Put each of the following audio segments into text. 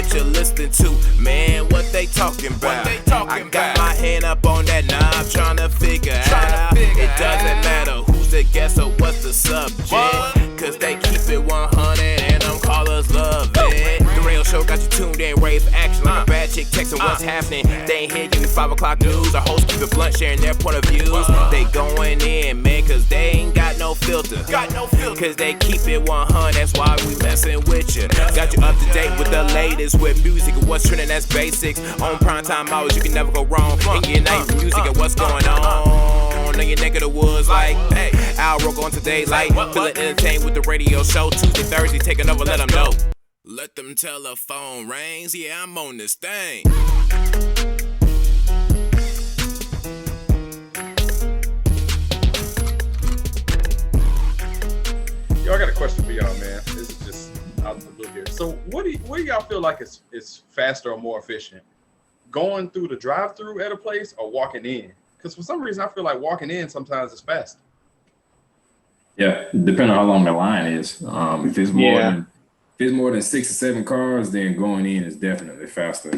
what you're listening to. Man, what they talking about? I got my hand up on that knob, trying to figure out. It doesn't matter who's the guest or what's the subject, cause they keep it 100 and them callers love it. The radio show got you tuned in, ready for action like a bad chick texting what's happening. They ain't here giving 5 o'clock news. Our hosts keep it blunt, sharing their point of views. They going in, man, cause they ain't got no filter. Cause they keep it 100, that's why we messing with you. Got you up to date with the latest with music and what's trending, that's basics. On primetime hours, you can never go wrong. In your night music and what's going on in your neck of the woods, like, hey, Al Rogo on today, like, feeling entertained with the radio show. Tuesday, Thursday, taking over, let them know. Let them telephone rings, yeah, I'm on this thing. Yo, I got a question for y'all, man. This is just out of the blue here. So what do y'all feel like is faster or more efficient? Going through the drive-thru at a place or walking in? Because for some reason, I feel like walking in sometimes is faster. Yeah, depending on how long the line is. If it's more than 6 or 7 cars, then going in is definitely faster.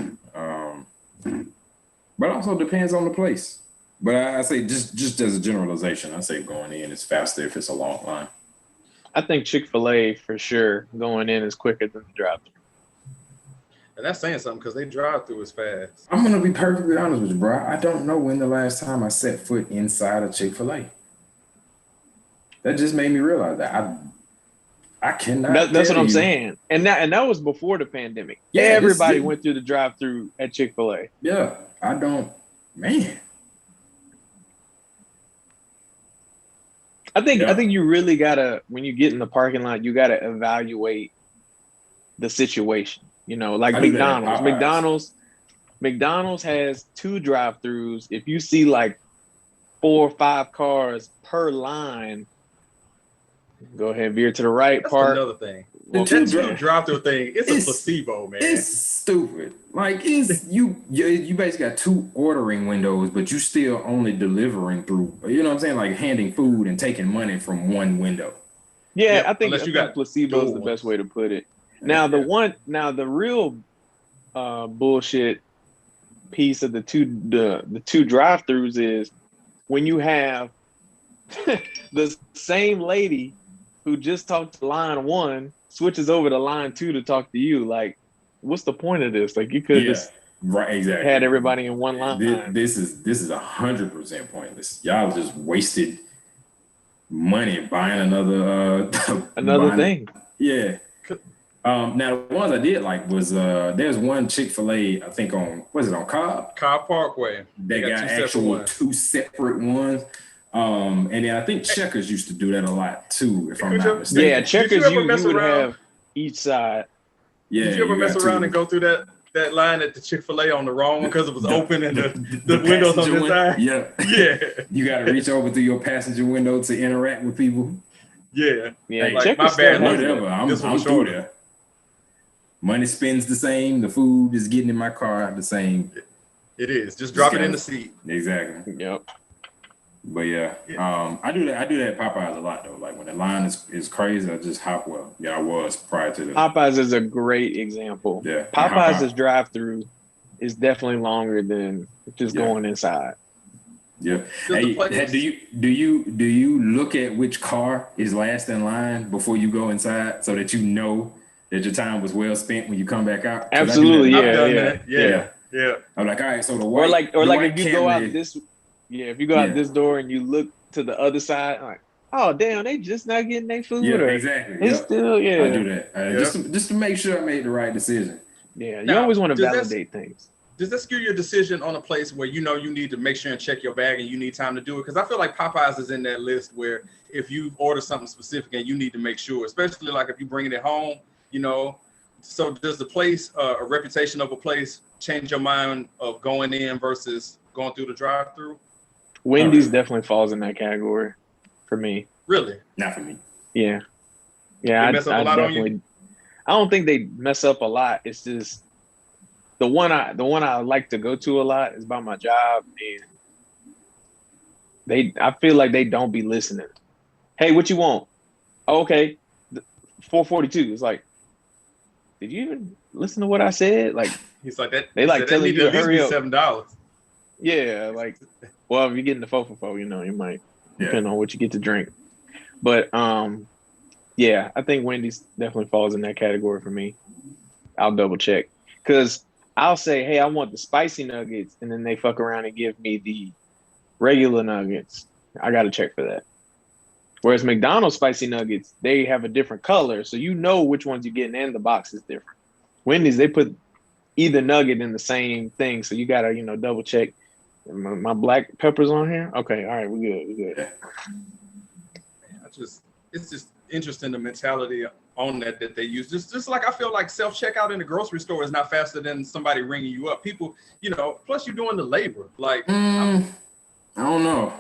But also depends on the place. But I say just as a generalization, I say going in is faster if it's a long line. I think Chick-fil-A for sure going in is quicker than the drive-thru. And that's saying something because they drive through as fast. I'm gonna be perfectly honest with you, bro. I don't know when the last time I set foot inside a Chick-fil-A. That just made me realize that I cannot. That's what I'm saying. And that was before the pandemic. Yeah, everybody went through the drive-thru at Chick-fil-A. Yeah, I don't, man. I think you really gotta, when you get in the parking lot, you gotta evaluate the situation. You know, like McDonald's has 2 drive-thrus. If you see like 4 or 5 cars per line, go ahead, veer to the right. That's part. Another thing. The 2 drive-thru thing, it's a placebo, man. It's stupid. Like you basically got 2 ordering windows, but you still only delivering through. You know what I'm saying? Like handing food and taking money from one window. Yeah, I think placebo is the best way to put it. Now the real bullshit piece of the two drive-thrus is when you have the same lady who just talked to line 1 switches over to line 2 to talk to you. Like, what's the point of this? Like, you could just had everybody in one line. This is 100% pointless. Y'all just wasted money buying another thing. Yeah. Now the ones I did like was there's one Chick-fil-A, I think on Cobb Parkway. They got actual 2 separate ones. And then I think Checkers used to do that a lot too, if I'm not mistaken. Yeah, Checkers you would have each side. Yeah. Did you ever mess around and go through that line at the Chick-fil-A on the wrong one because it was open and the windows on the side? Yeah. Yeah. You gotta reach over through your passenger window to interact with people. Yeah. Yeah. Like, my bad. Whatever. I'm through there. Money spends the same. The food is getting in my car the same. It is. Just drop it in the seat. Exactly. Yep. But yeah, I do that at Popeyes a lot though. Like when the line is crazy, I just hop. Well, yeah, I was prior to the Popeyes is a great example. Yeah, Popeyes' drive-through is definitely longer than just going inside. Yeah. Hey, do you look at which car is last in line before you go inside so that you know that your time was well spent when you come back out? Absolutely, yeah. I'm like, all right, so the white, or like if you go out this. Yeah, if you go out this door and you look to the other side, like, oh damn, they just not getting their food. Yeah, exactly. It's still I do that just to make sure I made the right decision. Yeah, you always want to validate things. Does that skew your decision on a place where you know you need to make sure and check your bag and you need time to do it? Because I feel like Popeyes is in that list where if you order something specific and you need to make sure, especially like if you're bringing it home, you know. So does the place, a reputation of a place, change your mind of going in versus going through the drive-through? Wendy's definitely falls in that category for me. Really? Not for me. Yeah. I definitely. I don't think they mess up a lot. It's just the one I like to go to a lot is by my job, and I feel like they don't be listening. Hey, what you want? Oh, okay, 442. It's like, did you even listen to what I said? Like, he's like that. They like telling you to hurry up. $7. Yeah, like, well, if you're getting the 4 for 4, you know, you might depend on what you get to drink. But yeah, I think Wendy's definitely falls in that category for me. I'll double check because I'll say, hey, I want the spicy nuggets, and then they fuck around and give me the regular nuggets. I got to check for that. Whereas McDonald's spicy nuggets, they have a different color, so you know which ones you're getting, and the box is different. Wendy's, they put either nugget in the same thing, so you gotta, double check. My black pepper's on here. Okay, all right, we good. It's just interesting the mentality on that they use. Just like I feel like self-checkout in the grocery store is not faster than somebody ringing you up. People, plus you're doing the labor. Like I don't know.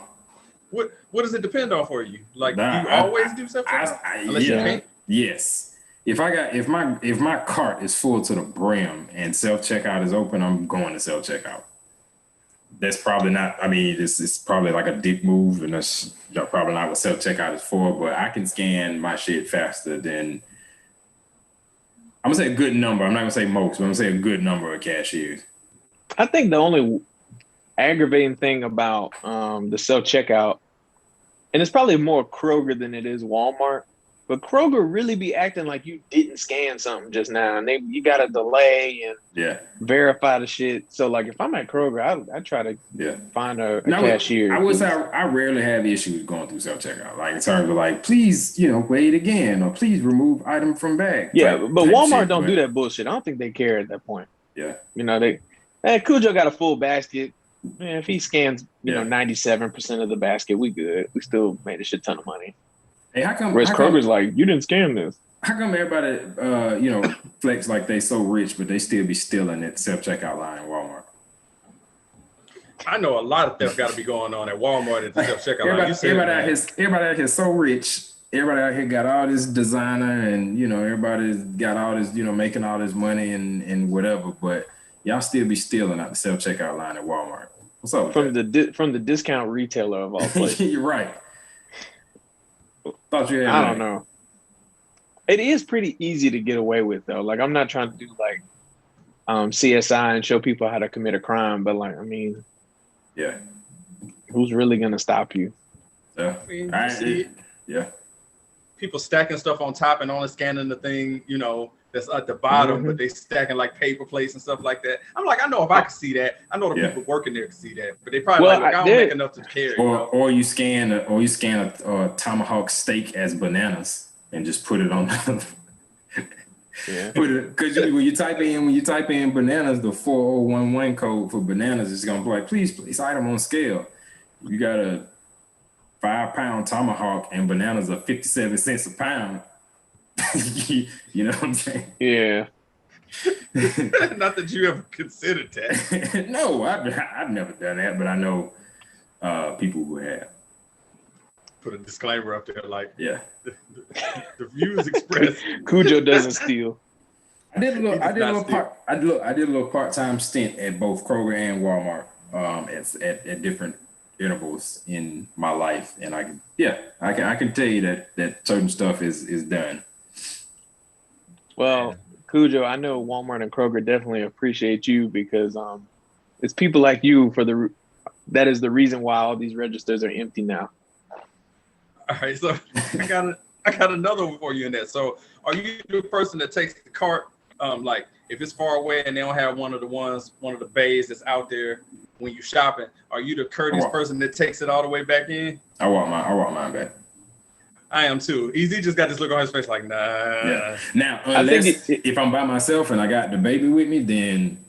What does it depend on for you? Like, do you always do self-checkout? Unless you can't? Yes. If my cart is full to the brim and self-checkout is open, I'm going to self-checkout. That's probably not, it's probably like a dick move, and that's probably not what self-checkout is for, but I can scan my shit faster than, I'm gonna say a good number. I'm not gonna say most, but I'm gonna say a good number of cashiers. I think the only aggravating thing about the self-checkout, and it's probably more Kroger than it is Walmart, but Kroger really be acting like you didn't scan something just now, and you got to delay and verify the shit. So, like, if I'm at Kroger, I try to find a cashier. I would say I rarely have issues going through self-checkout, like in terms of like, please, wait again, or please remove item from bag. But Walmart don't do that bullshit. I don't think they care at that point. Yeah. Khujeaux got a full basket. Man, if he scans, 97% of the basket, we good. We still made a shit ton of money. Hey, whereas Kroger's like, you didn't scan this. How come everybody, flex like they so rich, but they still be stealing at self-checkout line in Walmart? I know a lot of theft got to be going on at Walmart at the self-checkout line. Everybody out here so rich. Everybody out here got all this designer, and everybody's got all this, making all this money and whatever. But y'all still be stealing at the self-checkout line at Walmart. What's up? From the discount retailer of all places. You're right. Thought you had. I don't know. It is pretty easy to get away with though. Like, I'm not trying to do like CSI and show people how to commit a crime, but like, who's really gonna stop you? People stacking stuff on top and only scanning the thing, that's at the bottom, but they stacking like paper plates and stuff like that. I'm like, I know if I could see that, I know the people working there can see that, but they probably I don't make enough to care. Or you scan a tomahawk steak as bananas and just put it on. Because when you type in bananas, the 4011 code for bananas is gonna be like, please item on scale. You got a 5-pound tomahawk and bananas are 57 cents a pound. You know what I'm saying? Yeah. Not that you ever considered that. No, I've never done that, but I know people who have. Put a disclaimer up there, like, the views expressed. Khujeaux doesn't steal. I did a little part-time stint at both Kroger and Walmart at different intervals in my life, and I can tell you that certain stuff is done. Well, Khujeaux, I know Walmart and Kroger definitely appreciate you because it's people like you that is the reason why all these registers are empty now. All right, so I got another one for you in that. So, are you the person that takes the cart, like if it's far away and they don't have one of the bays that's out there when you shopping? Are you the courteous person that takes it all the way back in? I walk mine back. I am too. Easy just got this look on his face like, nah. Yeah. Now, unless if I'm by myself and I got the baby with me, then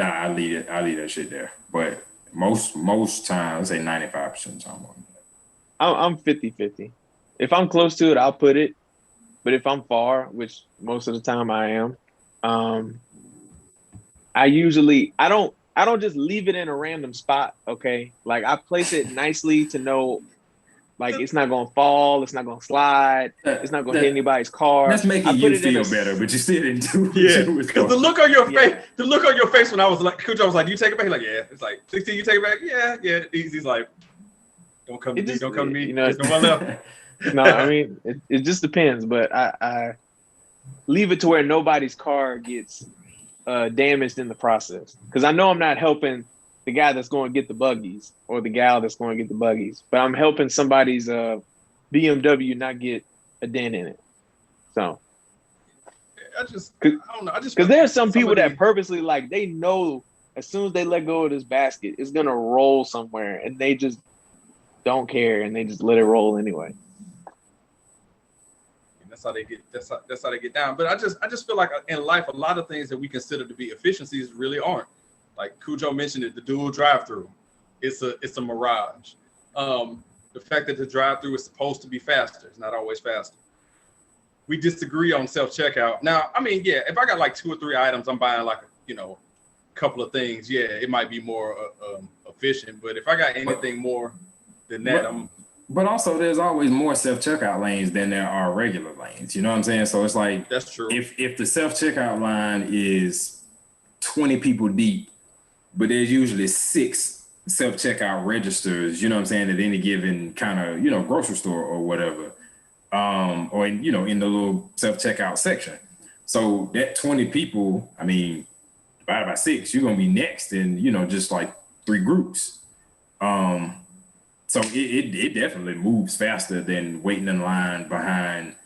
I leave it. I leave that shit there. But most times, say 95% of the time, I'm 50-50. If I'm close to it, I'll put it. But if I'm far, which most of the time I am, I don't just leave it in a random spot. Okay, like I place it nicely to know. Like, it's not going to fall. It's not going to slide. It's not going to hit anybody's car. That's making you feel better, but you still didn't do it. Yeah, because the look on your face when I was like, Khujeaux was like, do you take it back? He's like, yeah. It's like, 16, you take it back? Yeah. He's like, don't come to me. Don't come to me. There's no one left. No, I mean, it just depends. But leave it to where nobody's car gets damaged in the process. Because I know I'm not helping the guy that's going to get the buggies or the gal that's going to get the buggies, but I'm helping somebody's BMW not get a dent in it. So I don't know. Because there's some people that purposely, like, they know as soon as they let go of this basket, it's gonna roll somewhere, and they just don't care, and they just let it roll anyway. That's how they get. That's how they get down. But I just feel like in life, a lot of things that we consider to be efficiencies really aren't. Like Khujeaux mentioned it, the dual drive-through. It's a mirage. The fact that the drive-through is supposed to be faster, it's not always faster. We disagree on self-checkout. Now, I mean, yeah, if I got like 2 or 3 items, I'm buying like, a couple of things. Yeah, it might be more efficient. But if I got anything more than that, But also, there's always more self-checkout lanes than there are regular lanes. You know what I'm saying? So it's like, that's true. If the self-checkout line is 20 people deep, but there's usually 6 self-checkout registers, you know what I'm saying, at any given kind of, grocery store or whatever. Or in the little self-checkout section. So that 20 people, I mean, divided by 6, you're gonna be next in, just like 3 groups. So it definitely moves faster than waiting in line behind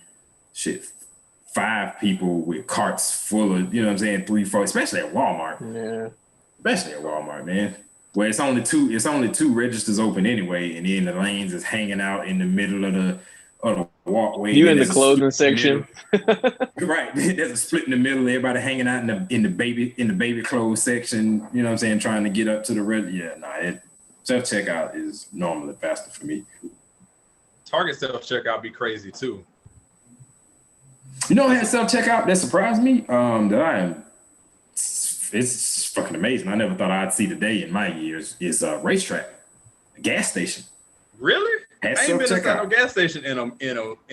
5 people with carts full of, 3, 4, especially at Walmart. Yeah. Especially at Walmart, man. Where it's only two registers open anyway, and then the lanes is hanging out in the middle of the walkway. You in the clothing section, right? There's a split in the middle. Everybody hanging out in the baby clothes section. You know what I'm saying? Trying to get up to the red. Yeah, self checkout is normally faster for me. Target self checkout be crazy too. I had self checkout that surprised me. It's fucking amazing. I never thought I'd see the day in my years. Is a racetrack, a gas station. Really? I ain't been inside no gas station in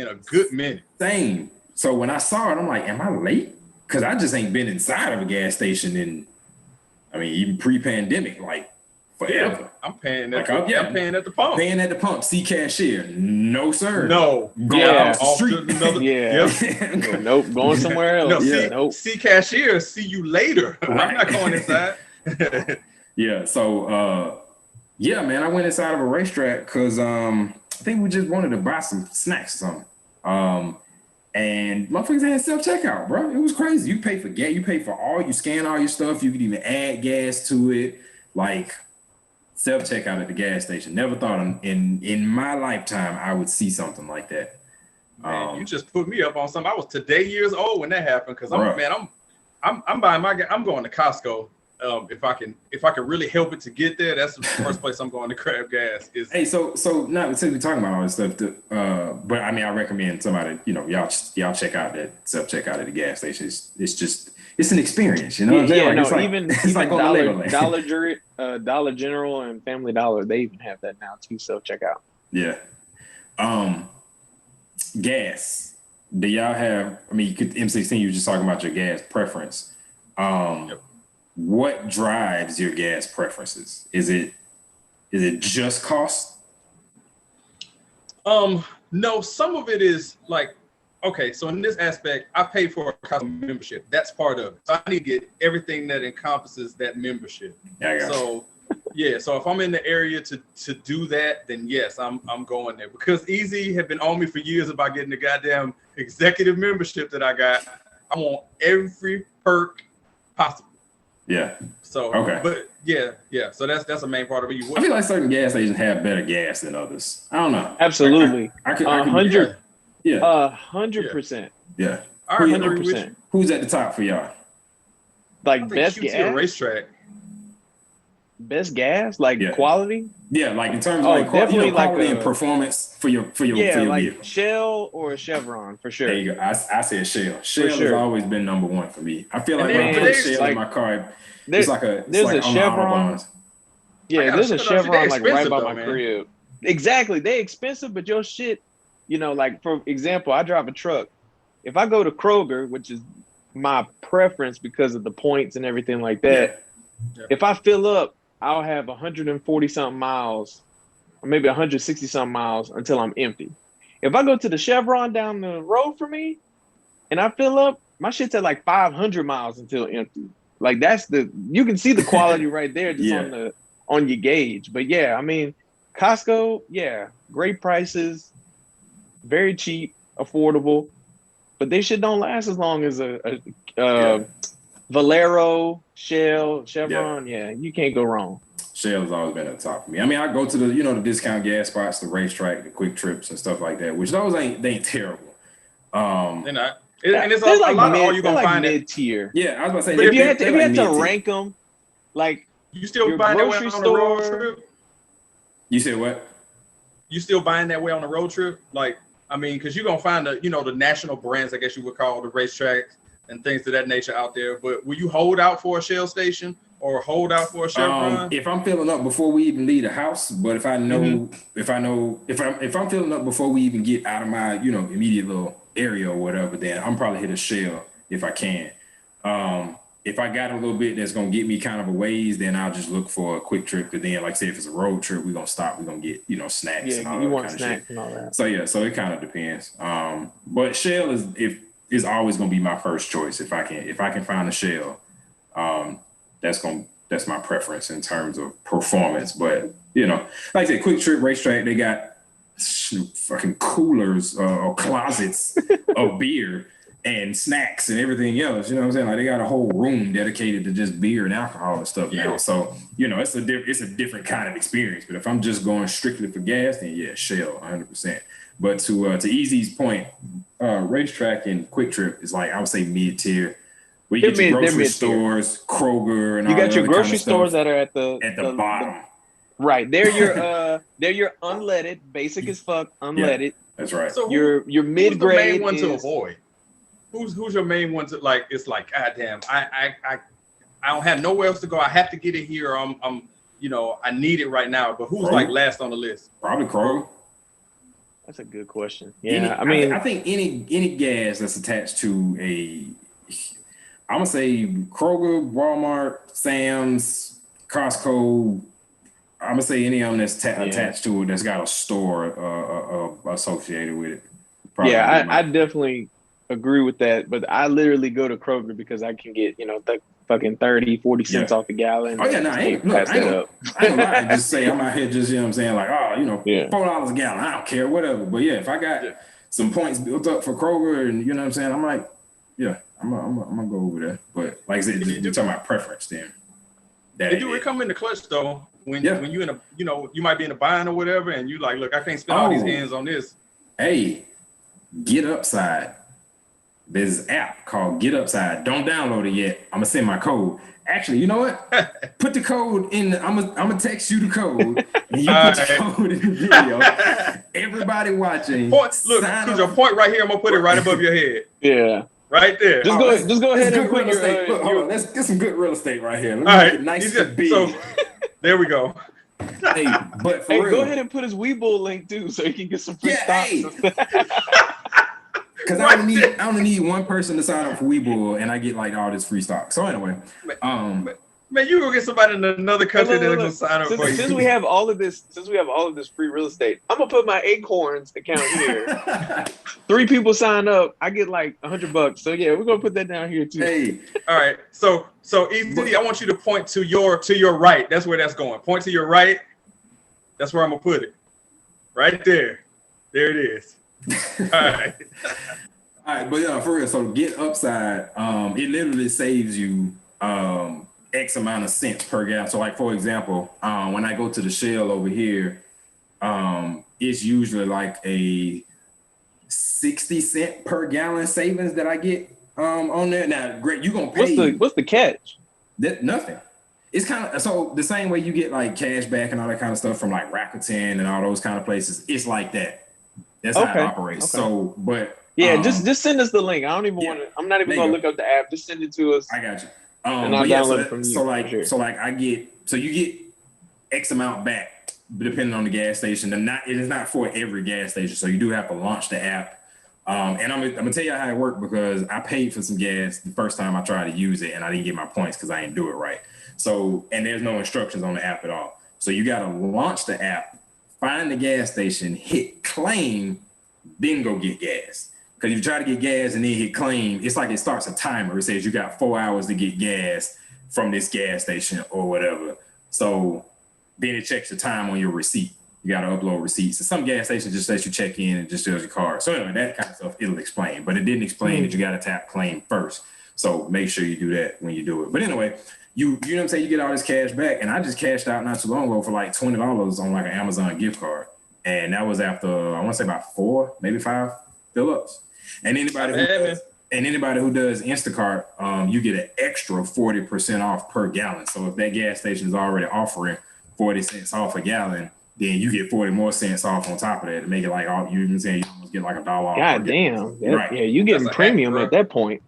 a good minute. Same. So when I saw it, I'm like, am I late? Because I just ain't been inside of a gas station even pre-pandemic, like forever. Yeah, I'm paying at I'm paying at the pump. Paying at the pump. See cashier. No, sir. No. Going off the street. Nope. Going somewhere else. No, see cashier. See you later. Right. I'm not going inside. Yeah. So, man, I went inside of a racetrack because I think we just wanted to buy some snacks or something. And motherfuckers had self-checkout, bro. It was crazy. You pay for gas, you scan all your stuff, you could even add gas to it. Like self-checkout at the gas station. Never thought in my lifetime I would see something like that. Man, you just put me up on something. I was today years old when that happened because I'm buying I'm going to Costco. If I can really help it to get there, that's the first place I'm going to grab gas. Hey, so not since we're talking about all this stuff, but I recommend somebody, y'all check out that self checkout at the gas station. It's an experience, you know what I'm saying? Yeah, it's like Dollar General and Family Dollar, they even have that now too, self checkout. Yeah. Gas. Do y'all have? You could M-16. You were just talking about your gas preference. Yep. What drives your gas preferences? Is it just cost? No, some of it is like, okay, so in this aspect, I pay for a Costco membership. That's part of it. So I need to get everything that encompasses that membership. So if I'm in the area to do that, then yes, I'm going there. Because Easy had been on me for years about getting the goddamn executive membership that I got. I want every perk possible. Yeah. So but yeah. So that's a main part of it. I feel like certain gas stations have better gas than others. I don't know. Absolutely. I could 100%. Yeah. 100%. Yeah. 100%. Who's at the top for y'all? Like best gas. Racetrack. Best gas, like quality. Yeah, like in terms of quality and performance for your like vehicle. Shell or Chevron for sure. There you go. I said Shell. Shell has always been number one for me. I feel like when I put Shell in my car, it's like a Chevron. Yeah, there's a Chevron like right by my crib. Exactly, they expensive, but your shit, like for example, I drive a truck. If I go to Kroger, which is my preference because of the points and everything like that, if I fill up, I'll have 140 something miles, or maybe 160 something miles until I'm empty. If I go to the Chevron down the road for me, and I fill up, my shit's at like 500 miles until empty. Like you can see the quality right there just on your gauge. But yeah, I mean, Costco, yeah, great prices, very cheap, affordable, but they shit don't last as long as Valero, Shell, Chevron. Yeah, you can't go wrong. Shell has always been at the top for me. I mean, I go to the discount gas spots, the racetrack, the quick trips and stuff like that, which those ain't terrible. They're not. And it's a lot of all you're gonna find mid-tier. Yeah, I was about to say. But if you had to rank them, like you still buying that way on the road trip? You said what? You still buying that way on the road trip? Like, I mean, because you're gonna find the national brands, I guess you would call the racetracks and things of that nature out there. But will you hold out for a Shell station or hold out for a Chevron? If I'm filling up before we even leave the house, but if I'm filling up before we even get out of my immediate little area or whatever, then I'm probably hit a Shell if I can. If I got a little bit that's gonna get me kind of a ways, then I'll just look for a quick trip. Because then, like I said, if it's a road trip, we're gonna stop. We're gonna get snacks and all that kind of shit. And all that. So yeah, so it kind of depends. But Shell is always gonna be my first choice if I can find a Shell. That's my preference in terms of performance. But like I said, quick trip racetrack, they got fucking coolers or closets of beer and snacks and everything else. You know what I'm saying? Like they got a whole room dedicated to just beer and alcohol and stuff now. So it's a different kind of experience. But if I'm just going strictly for gas, then yeah, Shell 100%. But to Easy's point, racetrack and quick trip is like I would say mid tier. Where you get your grocery stores, Kroger, and all that. You got your grocery stores that are at the bottom. Right. They're your unleaded, basic as fuck, unleaded. Yeah, that's right. So your mid grade main one to avoid. Who's your main one to like? It's like, goddamn, I don't have nowhere else to go. I have to get it here. I need it right now. But who's like last on the list? Probably Kroger. That's a good question. Yeah, I think any gas that's attached to I'm gonna say Kroger, Walmart, Sam's, Costco. I'm gonna say any of them that's attached to it that's got a store associated with it. Probably I definitely agree with that. But I literally go to Kroger because I can get fucking 30-40 cents off the gallon. Oh yeah, no, I ain't gonna lie. Just say I'm out here just what I'm saying, like, $4 a gallon. I don't care, whatever. But yeah, if I got some points built up for Kroger, and what I'm saying, I'm like, I'm gonna go over there. But like I said, you're talking about preference then. It come in the clutch though. When you in a you might be in a bind or whatever, and you like, look, I can't spend all these hands on this. Hey, Get Upside. There's an app called Get Upside. Don't download it yet. I'm gonna send my code. Actually, you know what? Put the code in. I'm gonna text you the code, and you put the code in the video. Everybody watching. Look, put your point right here. I'm gonna put it right above your head. Yeah. Right there. Just go ahead and put your let's get some good real estate right here. All right. Nice and big. So, there we go. Hey, but for real, go ahead and put his Webull link too, so he can get some free stocks. Because I only need one person to sign up for Webull, and I get like all this free stock. So anyway, man, you go get somebody in another country that can sign up for you. Since we have all of this free real estate, I'm gonna put my Acorns account here. 3 people sign up, I get like $100. So yeah, we're gonna put that down here too. Hey, all right. So EZ, I want you to point to your right. That's where that's going. Point to your right. That's where I'm gonna put it. Right there. There it is. All right. All right, but yeah, for real. So Get Upside, it literally saves you X amount of cents per gallon. So like, for example, when I go to the Shell over here, it's usually like a 60 cent per gallon savings that I get on there. Now, great, you gonna pay. What's the catch? Nothing. It's kind of so the same way you get like cash back and all that kind of stuff from like Rakuten and all those kind of places. It's like that. That's how it operates. Okay. So, but just send us the link. I don't even want to. I'm not even gonna look up the app. Just send it to us. I got you. And I'll download it from you. So you get X amount back depending on the gas station. It is not for every gas station. So you do have to launch the app. And I'm gonna tell you how it worked because I paid for some gas the first time I tried to use it and I didn't get my points because I didn't do it right. So, and there's no instructions on the app at all. So you got to launch the app, find the gas station, hit claim, then go get gas. Because if you try to get gas and then hit claim, it's like it starts a timer. It says you got 4 hours to get gas from this gas station or whatever. So then it checks the time on your receipt. You got to upload receipts. And some gas stations just let you check in and just shows your card. So anyway, that kind of stuff, it'll explain. But it didn't explain that you got to tap claim first. So make sure you do that when you do it. But anyway, you know what I'm saying? You get all this cash back. And I just cashed out not too long ago for like $20 on like an Amazon gift card. And that was after, I want to say about 4, maybe 5 fill-ups. And anybody who does Instacart, you get an extra 40% off per gallon. So if that gas station is already offering 40 cents off a gallon, then you get 40 more cents off on top of that to make it like all you can say you almost get like $1 off. God damn. Right. Yeah, you getting premium hack, at that point.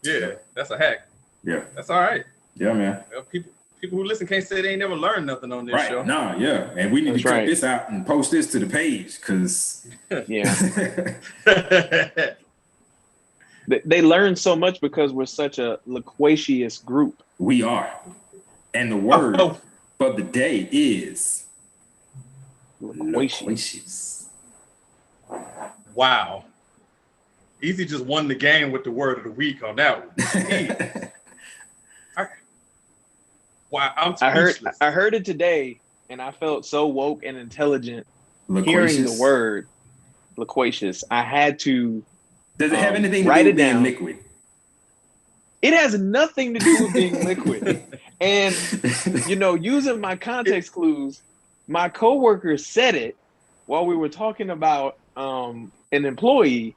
Yeah, that's a hack. Yeah. That's all right. Yeah, man. People who listen can't say they ain't never learned nothing on this show. No, yeah. And we need to cut this out and post this to the page because they learn so much because we're such a loquacious group. We are. And the word for the day is loquacious. Wow. Easy just won the game with the word of the week on that one. Wow, I'm speechless. I heard it today, and I felt so woke and intelligent hearing the word loquacious. I had to. Does it have anything to do with being liquid? It has nothing to do with being liquid. And using my context clues, my coworker said it while we were talking about an employee.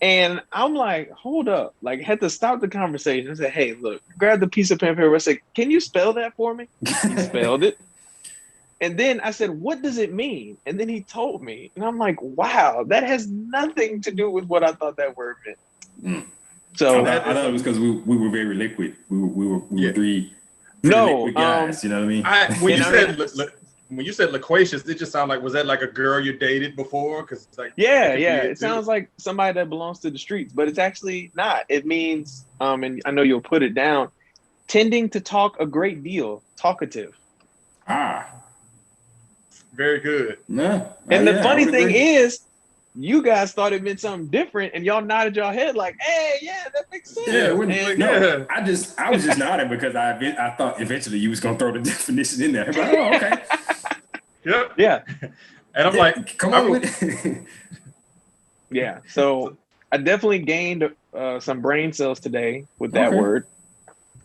And I'm like, hold up. Like, had to stop the conversation. I said, hey, look, grab the piece of pen paper. I said, can you spell that for me? He spelled it. And then I said, what does it mean? And then he told me. And I'm like, wow, that has nothing to do with what I thought that word meant. So I thought it was because we were very liquid. We were three liquid guys, you know what I mean? When you said loquacious, it just sounded like, was that like a girl you dated before? Because it's like it sounds like somebody that belongs to the streets, but it's actually not. It means, and I know you'll put it down, tending to talk a great deal, talkative. Very good. And the funny thing is, you guys thought it meant something different, and y'all nodded your head like, "Hey, yeah, that makes sense." I was just nodding because I thought eventually you was gonna throw the definition in there. Like, oh, okay. Yep. Yeah. And I'm like, come on with it. Yeah. So I definitely gained some brain cells today with that word.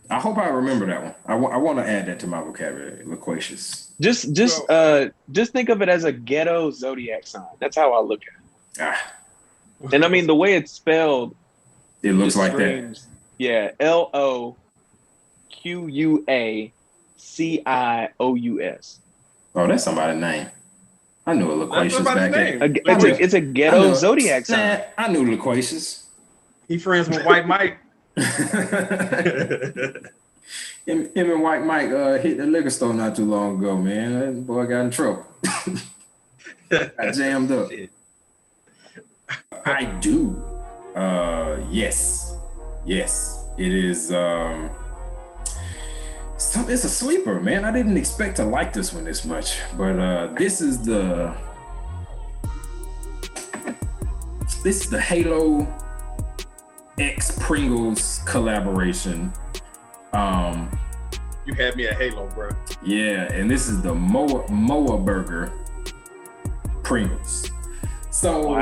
I hope I remember that one. I want to add that to my vocabulary. Loquacious. Just think of it as a ghetto zodiac sign. That's how I look at it. And I mean the way it's spelled, it looks like that. Yeah, LOQUACIOUS. Oh, that's somebody's name. I knew a loquacious back then. It's a ghetto zodiac sign. I knew loquacious. He friends with White Mike. Him and White Mike hit the liquor store not too long ago, man. That boy got in trouble. Got jammed up. I do. Yes. It is. It's a sleeper, man. I didn't expect to like this one this much, but this is the Halo X Pringles collaboration. You had me at Halo, bro. Yeah, and this is the Moa Burger Pringles. So,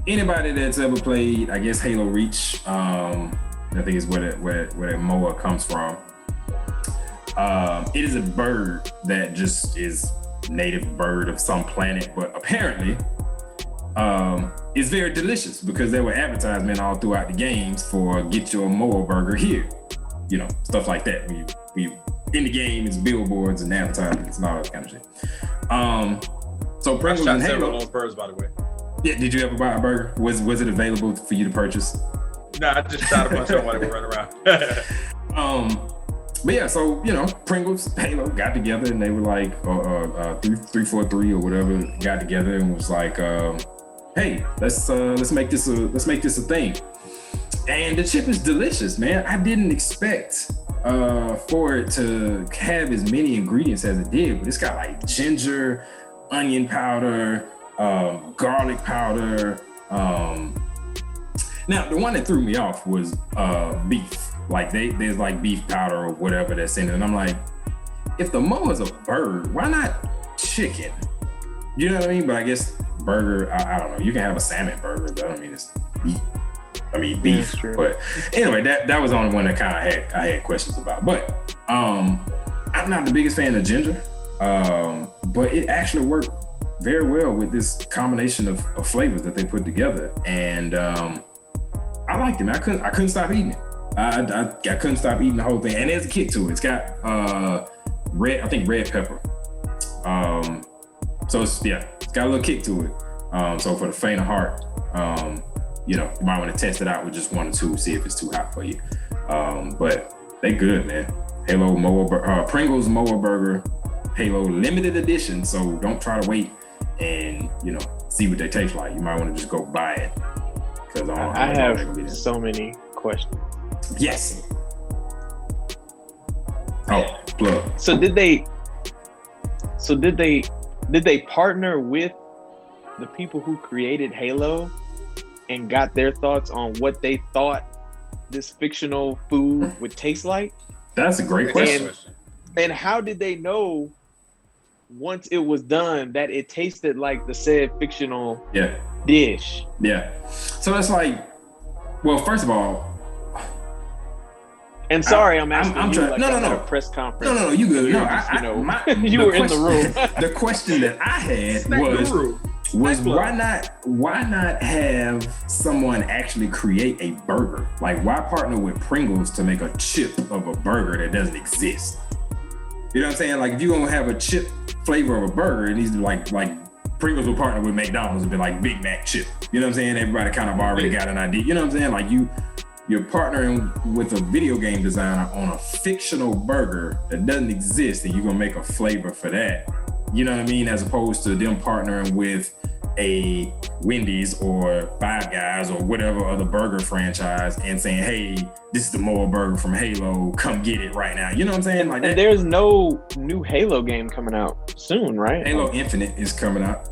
anybody that's ever played, I guess Halo Reach, I think is where that Moa comes from. It is a bird that just is native bird of some planet, but apparently it's very delicious because there were advertisements all throughout the games for get your Moa burger here, stuff like that. We in the game, it's billboards and advertisements and all that kind of shit. So Pringles and Halo. Those birds, by the way. Yeah, did you ever buy a burger? Was it available for you to purchase? No, I just shot a bunch of them while they were running around. But yeah, so Pringles, Halo got together and they were like 343 or whatever got together and was like, hey, let's make this a thing. And the chip is delicious, man. I didn't expect for it to have as many ingredients as it did, but it's got like ginger, onion powder, garlic powder, Now, the one that threw me off was beef. Like there's like beef powder or whatever that's in it, and I'm like, if the mo is a bird, why not chicken? You know what I mean? But I guess burger, I don't know. You can have a salmon burger, but I don't mean it's beef. I mean beef. But anyway, that was the only one that kind of I had questions about. But I'm not the biggest fan of ginger, but it actually worked very well with this combination of flavors that they put together, and I liked it. Man. I couldn't stop eating it. I couldn't stop eating the whole thing, and there's a kick to it. It's got red pepper. So it's got a little kick to it. So for the faint of heart, you might want to test it out with just 1 or 2, see if it's too hot for you. But they good, man. Halo Pringles Moa Burger, Halo limited edition. So don't try to wait and see what they taste like. You might want to just go buy it. Because I have so many questions. Yes. Oh, plug. So did they partner with the people who created Halo and got their thoughts on what they thought this fictional food would taste like? That's a great question. And how did they know once it was done that it tasted like the said fictional dish? Yeah. So it's like, well, first of all, and sorry, I'm asking I'm you trying, like no, at a press conference. No, you good. You were in the room. The question that I had was why not have someone actually create a burger? Like, why partner with Pringles to make a chip of a burger that doesn't exist? You know what I'm saying? Like, if you're gonna have a chip flavor of a burger, it needs to like Pringles will partner with McDonald's and be like Big Mac chip. You know what I'm saying? Everybody kind of already got an idea. You know what I'm saying? Like you're partnering with a video game designer on a fictional burger that doesn't exist, and you're gonna make a flavor for that. You know what I mean? As opposed to them partnering with a Wendy's or Five Guys or whatever other burger franchise and saying, hey, this is the Moa burger from Halo, come get it right now. You know what I'm saying? Like, and there's no new Halo game coming out soon, right? Halo Infinite is coming out.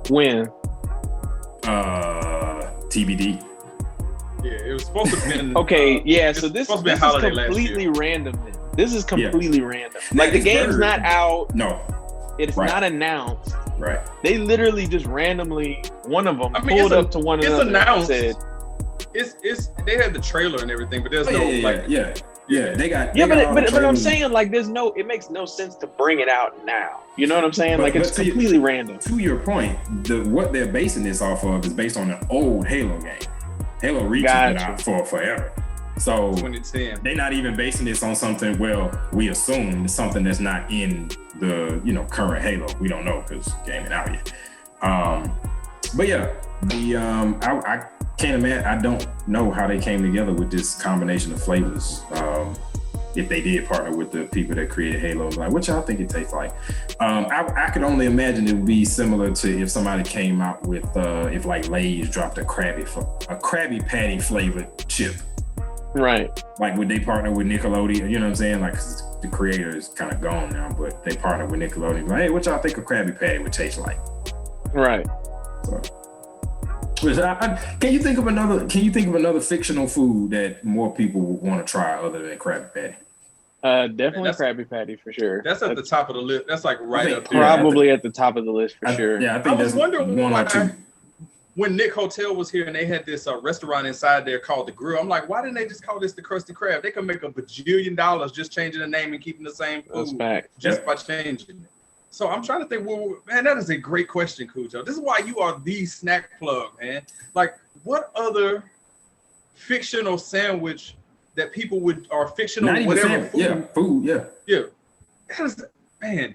When? TBD. Yeah, it was supposed to have been. Okay, yeah. So this is completely random. Then this is completely random. Like the game's not out. No, it's not announced. Right. They literally just randomly, one of them pulled up to one another and said, "It's." They had the trailer and everything, but there's no They got. But I'm saying like it makes no sense to bring it out now. You know what I'm saying? Like it's completely random. To your point, what they're basing this off of is based on an old Halo game. Halo Reach has been out for forever. So 2010. They're not even basing this on something, we assume it's something that's not in the current Halo. We don't know because the game ain't out yet. But yeah, I can't imagine, I don't know how they came together with this combination of flavors. If they did partner with the people that created Halo, like what y'all think it tastes like? I could only imagine it would be similar to if somebody came out with if like Lay's dropped a Krabby Patty flavored chip. Right. Like would they partner with Nickelodeon? You know what I'm saying? Like the creator is kind of gone now, but they partner with Nickelodeon. Like, hey, what y'all think a Krabby Patty would taste like? Right. So, can you think of another fictional food that more people would want to try other than Krabby Patty? Definitely Krabby Patty for sure. That's at the top of the list. That's like right up there. Probably at the top of the list for sure. Yeah, I think that's wondering one or two. When Nick Hotel was here and they had this restaurant inside there called The Grill, I'm like, why didn't they just call this the Krusty Krab? They could make $1 bajillion just changing the name and keeping the same food just by changing it. So I'm trying to think, man, that is a great question, Khujeaux. This is why you are the snack plug, man. Like, what other fictional sandwich that people or fictional not whatever food? Yeah. That is, man.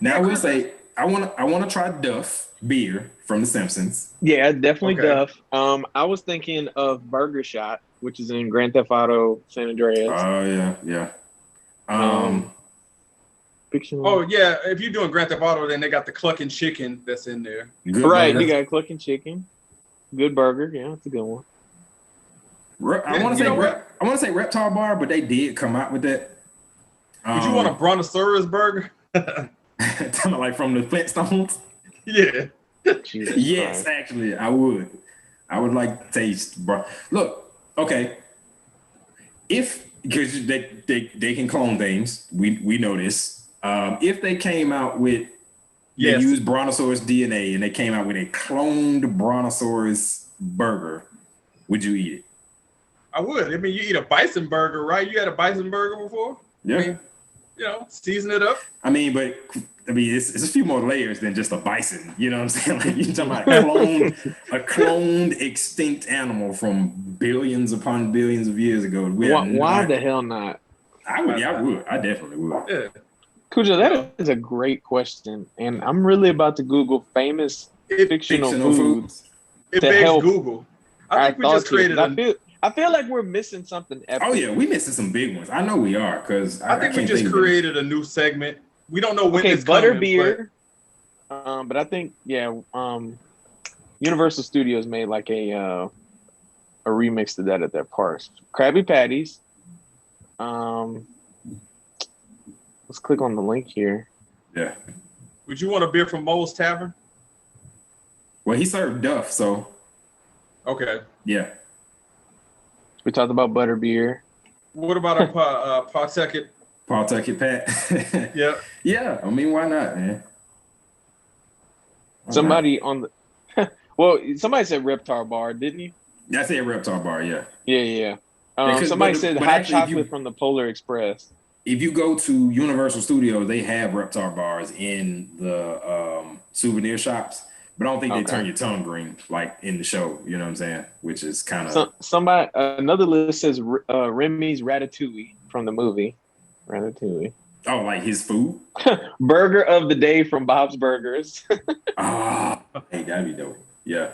Now I will say, I want to try Duff beer from The Simpsons. Yeah, definitely Duff. I was thinking of Burger Shot, which is in Grand Theft Auto San Andreas. Oh yeah. Fictional. Oh yeah, if you're doing Grand Theft Auto, then they got the Cluckin' Chicken that's in there. Good right, burger. You got Cluckin' Chicken. Good burger, yeah, it's a good one. I want to say Reptile Bar, but they did come out with that. Would you want a Brontosaurus burger? Like from the Flintstones? Yeah. Yes, actually, I would. I would like to taste. Look, okay. Because they can clone things, we know this. If they came out with they used Brontosaurus DNA and they came out with a cloned Brontosaurus burger, would you eat it? I would. I mean, you eat a bison burger, right? You had a bison burger before? Yeah. I mean, season it up. I mean, it's a few more layers than just a bison. You know what I'm saying? Like you're talking about a cloned extinct animal from billions upon billions of years ago. Why the hell not? I would. Yeah, I would. I definitely would. Yeah. Khujeaux, that is a great question, and I'm really about to Google famous fictional foods. It begs Google. I think we just created. I feel like we're missing something epic. Oh yeah, we missing some big ones. I know we are because I think we just created a new segment. We don't know when it's Butterbeer. But I think Universal Studios made like a remix to that at their parks. Krabby Patties. Let's click on the link here. Yeah. Would you want a beer from Moe's Tavern? Well, he served Duff, so. Okay. Yeah. We talked about Butterbeer. What about a Pawtucket? Pawtucket Pat. Yeah. Yeah. I mean, why not, man? Somebody on the somebody said Reptar Bar, didn't you? I said Reptar Bar, yeah. Yeah. Somebody said hot chocolate from the Polar Express. If you go to Universal Studios, they have Reptar bars in the souvenir shops, but I don't think they turn your tongue green like in the show. You know what I'm saying? Which is kind of somebody. Another list says Remy's Ratatouille from the movie Ratatouille. Oh, like his food? Burger of the day from Bob's Burgers. Hey, that'd be dope. Yeah,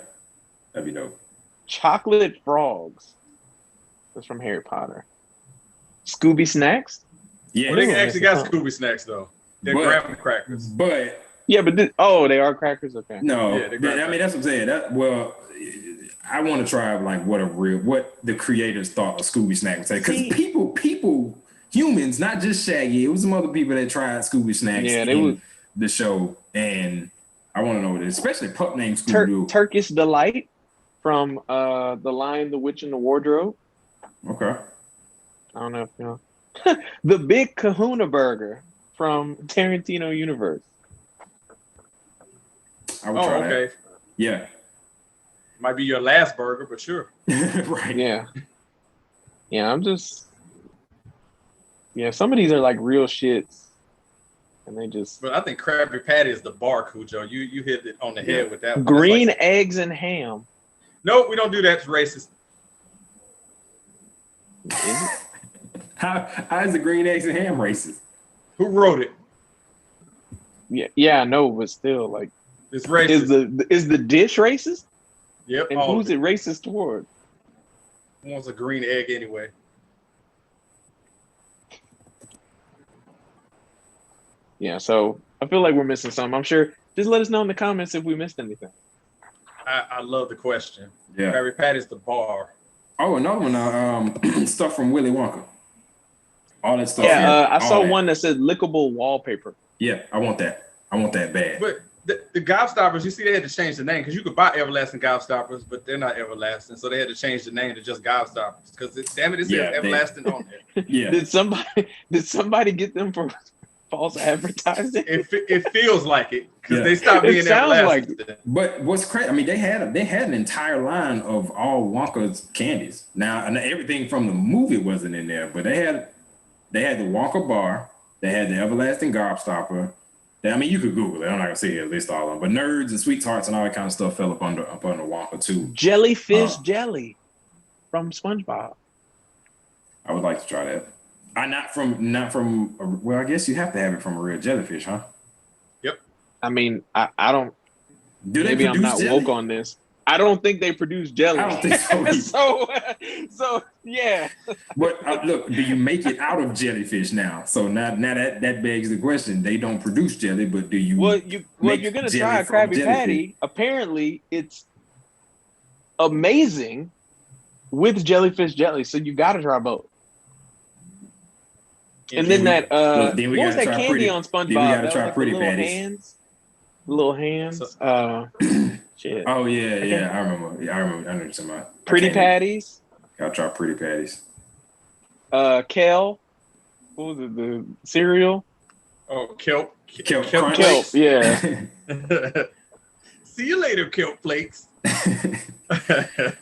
that'd be dope. Chocolate frogs. That's from Harry Potter. Scooby snacks. Yeah, they actually got Scooby snacks though. They're graham crackers. But yeah, but they are crackers. Okay. No, I mean that's what I'm saying. I want to try like what the creators thought a Scooby snack would say, because people, humans, not just Shaggy. It was some other people that tried Scooby snacks in the show, and I want to know what it is, especially pup named Scooby-Doo. Turkish Delight from The Lion, the Witch, and the Wardrobe. Okay. I don't know if you know. The Big Kahuna Burger from Tarantino Universe. I would try that. Yeah. Might be your last burger, but sure. Right. Yeah. Yeah, some of these are like real shits. And they just. But I think Krabby Patty is the bar, Khujeaux. You hit it on the head with that one. Green eggs and ham. Nope, we don't do that. It's racist. How is the green eggs and ham racist? Who wrote it? Yeah, I know, but still, like, it's racist. Is the dish racist? Yep. And who's it racist toward? Who wants a green egg anyway? Yeah, so I feel like we're missing something. I'm sure. Just let us know in the comments if we missed anything. I love the question. Yeah. Krabby Patty's the bar. Oh, another one. Stuff from Willy Wonka. All that stuff. Yeah, I saw one that said lickable wallpaper. Yeah, I want that. I want that bad. But the Gobstoppers, you see, they had to change the name because you could buy everlasting Gobstoppers, but they're not everlasting, so they had to change the name to just Gobstoppers because it says everlasting on there. Yeah. Did somebody get them for false advertising? It feels like it because they stopped being everlasting. Like, but what's crazy? I mean, they had an entire line of all Wonka's candies. Now, and everything from the movie wasn't in there, but they had the Wonka bar, they had the everlasting Gobstopper. I mean, you could Google it. I'm not gonna sit here and list all of them, but Nerds and Sweethearts and all that kind of stuff fell up under Wonka too. Jellyfish jelly from SpongeBob. I would like to try that. Not from. Well, I guess you have to have it from a real jellyfish, huh? Yep. I mean, I don't. Maybe I'm not woke on this. I don't think they produce jelly. I don't think so. so yeah. But look, do you make it out of jellyfish now? So now that begs the question. They don't produce jelly, but do you? Well, you're gonna try a Krabby Patty. Apparently, it's amazing with jellyfish jelly. So you got to try both. And then that what was that candy on SpongeBob? Then we got to try like Pretty Patties. Little hands. Shit. Oh yeah. I remember. I know what you're talking about. Pretty patties. Y'all try pretty patties. Kale. What was it? The cereal. Oh, kelp. Kelp. Yeah. See you later, kelp flakes.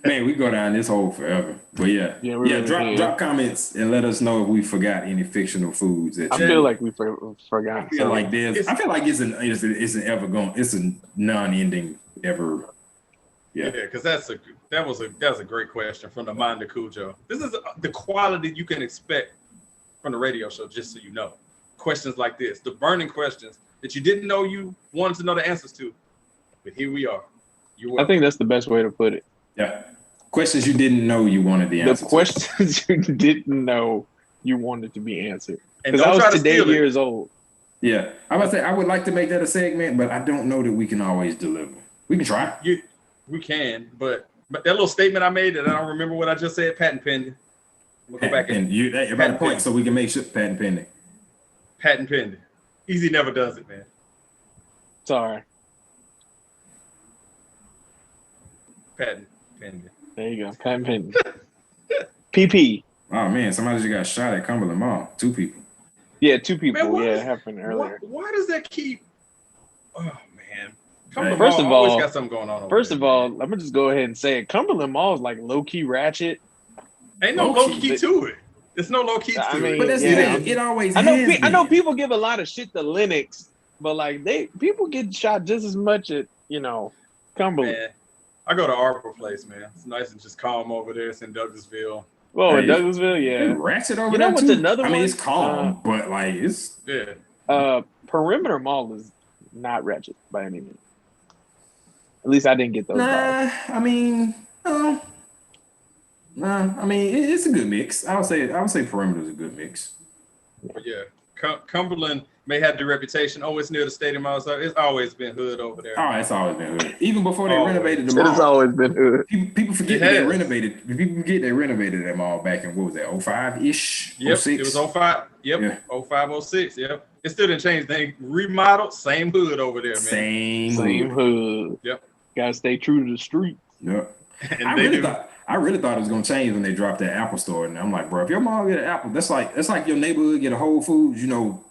Man, we go down this hole forever. But drop comments and let us know if we forgot any fictional foods. I feel like we forgot. I feel like it's a non-ending ever. Yeah, because that was a great question from the mind of Khujeaux. This is the quality you can expect from the radio show. Just so you know, questions like this, the burning questions that you didn't know you wanted to know the answers to, but here we are. I think that's the best way to put it. Yeah. Questions you didn't know you wanted the answer. The questions you didn't know you wanted to be answered. Because I was today years old. Yeah. I would say I would like to make that a segment, but I don't know that we can always deliver. We can try. We can, but that little statement I made that I don't remember what I just said, patent pending. We'll go back and you about a point so we can make sure patent pending. Patent pending. Easy never does it, man. Sorry. Patent pending. There you go. Patent pending. PP. Oh man, somebody just got shot at Cumberland Mall. 2 people. Yeah, 2 people. Man, it happened earlier. Why does that keep? Oh man. Cumberland Mall always got something going on. First of all, let me just go ahead and say it. Cumberland Mall is like low key ratchet. Ain't no low key to it. There's no low key to it. But that's the thing. It always has been. I know people give a lot of shit to Linux, but like people get shot just as much at Cumberland. Man, I go to Arbor Place, man. It's nice and just calm over there. It's in Douglasville. Well, in Douglasville, yeah. Ratchet over there. What's another one? I mean, it's calm, but like it's Perimeter Mall is not ratchet by any means. At least I didn't get those vibes. I mean, it's a good mix. I would say Perimeter is a good mix. Yeah, Cumberland may have the reputation. Oh, it's near the stadium. It's always been hood over there. Oh, it's always been hood. Even before they renovated the mall. It's always been hood. People forget they renovated. People forget they renovated that mall back in what was that? 05-ish? Yep, 06? it was 05. Yep, yeah. 05, 06. Yep. It still didn't change. They remodeled. Same hood over there, man. Same hood. Yep. Gotta stay true to the street. Yep. I really thought it was gonna change when they dropped that Apple store, and I'm like, bro, if your mom get an Apple, that's like your neighborhood get a Whole Foods, you know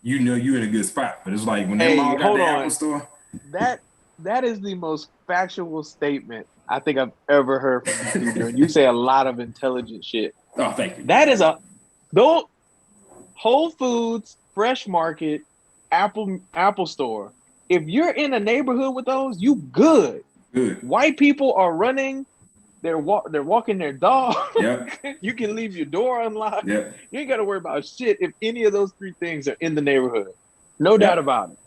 you in a good spot. But it's like when their mom got the Apple store. That is the most factual statement I think I've ever heard from you. You say a lot of intelligent shit. Oh, thank you. That is Whole Foods, Fresh Market, Apple Store. If you're in a neighborhood with those, you good. Good. White people are running. They're walking their dog. Yep. You can leave your door unlocked. Yep. You ain't got to worry about shit if any of those 3 things are in the neighborhood. No doubt about it.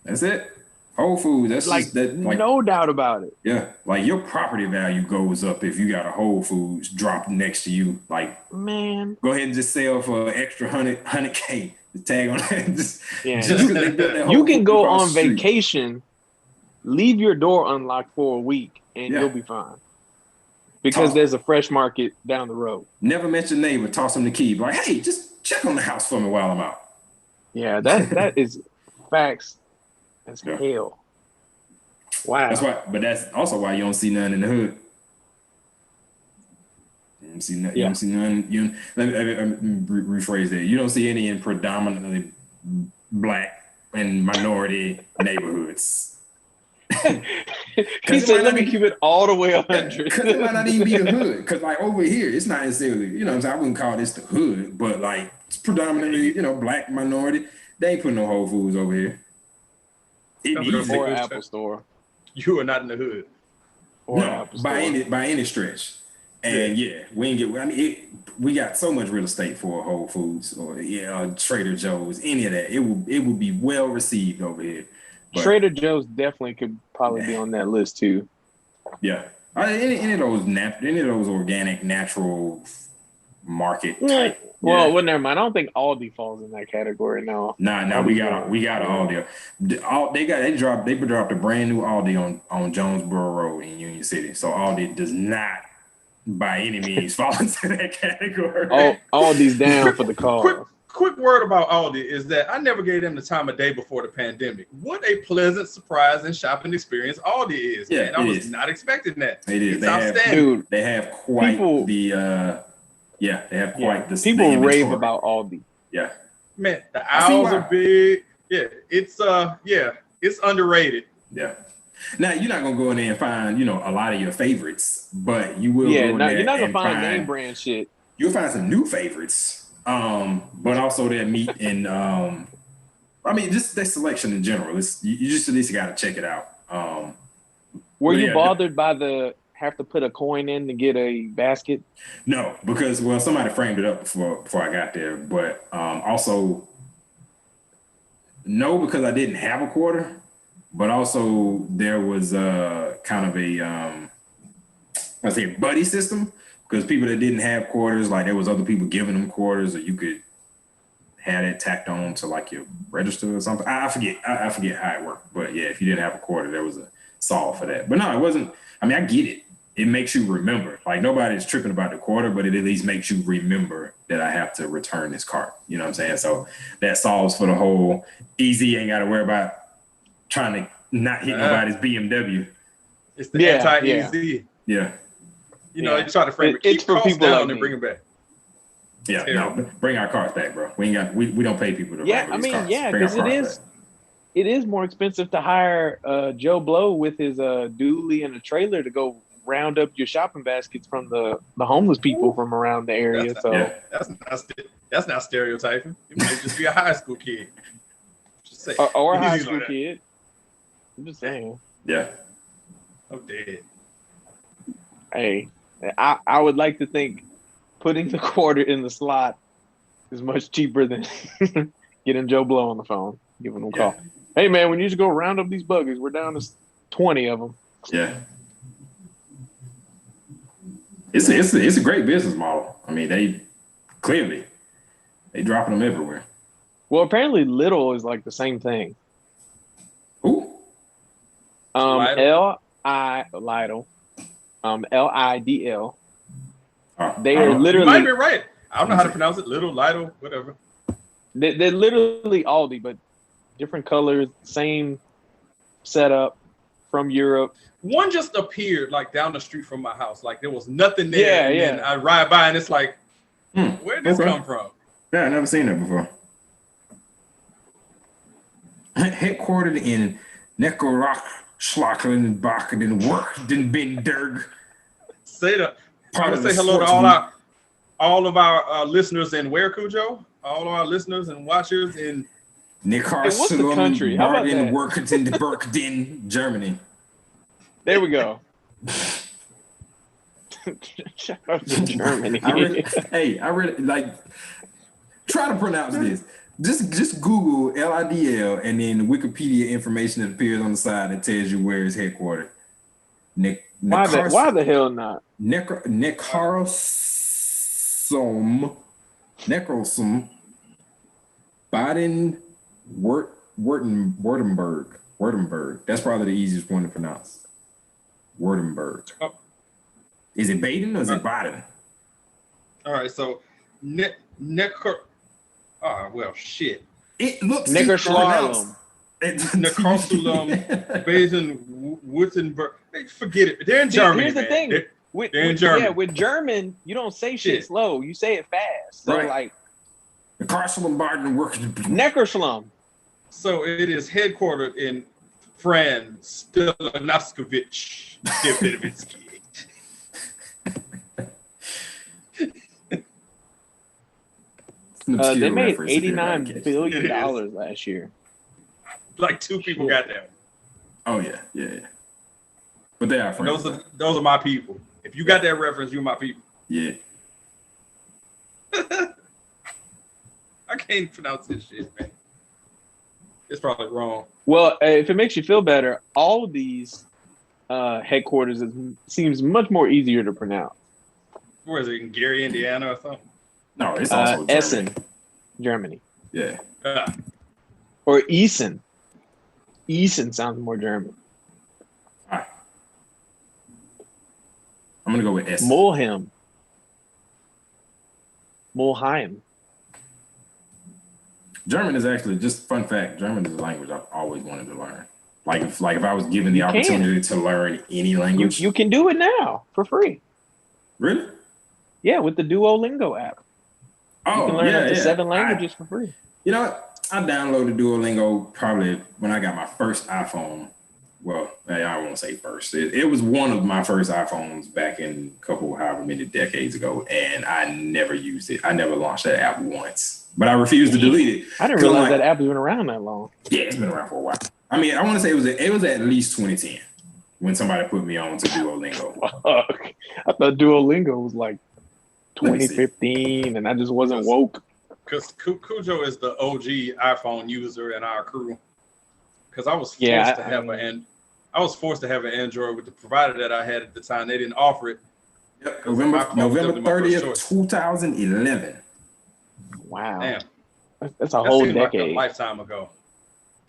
That's it. Whole Foods. That's like, just that. Like, no doubt about it. Yeah. Like your property value goes up if you got a Whole Foods dropped next to you. Like, man, go ahead and just sell for an extra $100K. The tag on that. Just you can go on vacation, leave your door unlocked for a week, and you'll be fine. Because there's a Fresh Market down the road. Never mention neighbor, toss him the key. Like, hey, just check on the house for me while I'm out. Yeah, that is facts as hell. Wow. That's why, but that's also why you don't see none in the hood. You don't see none. You don't see none. Let me rephrase that. You don't see any in predominantly Black and minority neighborhoods. He said, let me keep it all the way 100. Because it might not even be the hood. Because like over here, it's not necessarily, I wouldn't call this the hood, but like it's predominantly, Black minority. They ain't putting no Whole Foods over here. Or Apple Store. You are not in the hood. Or Apple Store. By any stretch. And we ain't get. We got so much real estate for Whole Foods or Trader Joe's, any of that. It would be well received over here. But Trader Joe's definitely could probably be on that list too. Yeah, any of those organic, natural market type. Well, never mind. I don't think Aldi falls in that category. No. Nah. We got Aldi. They dropped a brand new Aldi on Jonesboro Road in Union City. So Aldi does not by any means fall into that category. Aldi's down for the cause. quick word about Aldi is that I never gave them the time of day before the pandemic. What a pleasant surprise and shopping experience Aldi is. Yeah, man. I was not expecting that. It is. It's outstanding. They have quite they have quite the people the rave about Aldi. Yeah. Man, the aisles are big. Yeah, it's underrated. Yeah. Now you're not gonna go in there and find, a lot of your favorites, but you will go in there. You're not gonna find name brand shit. You'll find some new favorites. But also their meat and just their selection in general. You just at least gotta check it out. Were you bothered by the have to put a coin in to get a basket? No, because somebody framed it up before I got there, but also no, because I didn't have a quarter, but also there was kind of a buddy system, because people that didn't have quarters, like there was other people giving them quarters, or you could have it tacked on to like your register or something. I forget how it worked, but yeah, if you didn't have a quarter, there was a solve for that. But no, it wasn't. I mean, I get it. It makes you remember. Like nobody's tripping about the quarter, but it at least makes you remember that I have to return this cart. You know what I'm saying? So that solves for the whole easy. Ain't got to worry about trying to not hit nobody's BMW. It's the anti-easy. Yeah. You try to frame it. It's for people down like and bring it back. Yeah, no, bring our carts back, bro. We don't pay people to run these carts. Because it is more expensive to hire Joe Blow with his dually and a trailer to go round up your shopping baskets from the homeless people from around the area. That's not stereotyping. You might just be a high school kid. Just say, or a high school kid. I'm just saying. Yeah. I'm dead. Hey, I would like to think putting the quarter in the slot is much cheaper than getting Joe Blow on the phone, giving him a call. Hey man, we need to go round up these buggies. We're down to 20 of them. Yeah. It's a great business model. I mean, they dropping them everywhere. Well, apparently Lidl is like the same thing. Who? Lidl. Lidl. They are literally. You might be right. I don't know how to pronounce it. Lidl, whatever. They're literally Aldi, but different colors, same setup from Europe. One just appeared like down the street from my house. Like there was nothing there. And I ride by and it's like, where did this come from? Yeah, I never seen that before. Headquartered in Neckarochlockenbach and Workdenbenderg. Say that. I want to say hello to all of our listeners in where, Khujeaux? All of our listeners and watchers in what's the country? How about that? Workden, Germany. There we go. Shout out to Germany. I really like. Try to pronounce this. Just Google LIDL and then Wikipedia information that appears on the side that tells you where it's headquartered. Why the hell not? Neckarosum, Baden, Württemberg. That's probably the easiest one to pronounce. Württemberg. Oh. Is it Baden or is it Baden? All right, so shit. It looks Neckarschlarlum. Neckarschlarlum, Baden, Württemberg. Forget it. They're in Germany. Here's the thing. They're in Germany. Yeah, with German, you don't say shit slow. You say it fast. So like Neckarschlarlum, Baden, Neckarschlarlum. So it is headquartered in France, Stilanaskevich, Davidovitsky. They made $89 billion last year. Like 2 people got that. Oh yeah. But they are friends. Those are my people. If you got that reference, you're my people. Yeah. I can't pronounce this shit, man. It's probably wrong. Well, if it makes you feel better, all of these headquarters seems much more easier to pronounce. Where is it? In Gary, Indiana, or something? No, it's also Essen, Germany. Yeah. Or Essen. Essen sounds more German. All right. I'm gonna go with Essen. Mulheim. German is actually, just fun fact, German is a language I've always wanted to learn. Like if I was given the opportunity to learn any language. You can do it now for free. Really? Yeah, with the Duolingo app. You can learn up to 7 languages for free. You know what? I downloaded Duolingo probably when I got my first iPhone. Well, I won't say first. It was one of my first iPhones back in however many decades ago, and I never used it. I never launched that app once, but I refused to delete it. I didn't realize that app has been around that long. Yeah, it's been around for a while. I mean, I want to say it was at least 2010 when somebody put me on to Duolingo. Fuck. I thought Duolingo was like 2015, and I just wasn't woke. Because Khujeaux is the OG iPhone user in our crew. Because I was forced to have an Android with the provider that I had at the time. They didn't offer it. Yep. November 30th, 2011. Wow. Damn. That's a whole decade. Like a lifetime ago.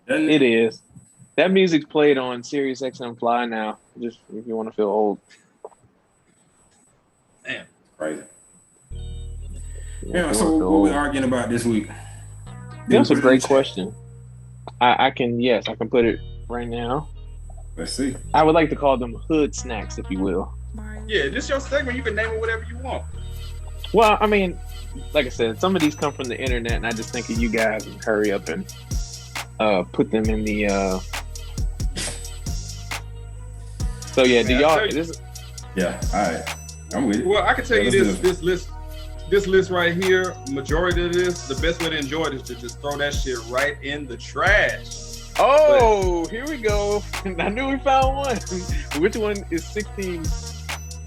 It is. That music's played on Sirius XM Fly now, just if you want to feel old. Damn. Crazy. Yeah, so what we arguing about this week? That's a great question. I can put it right now. Let's see. I would like to call them hood snacks, if you will. Yeah, this is your segment. You can name it whatever you want. Well, I mean, like I said, some of these come from the internet, and I just think of you guys and hurry up and put them in the. So yeah, do y'all? Yeah, all right. I'm with it. Well, I can tell you this list right here, majority of this, the best way to enjoy it is to just throw that shit right in the trash. Oh, here we go. I knew we found one. Which one is 16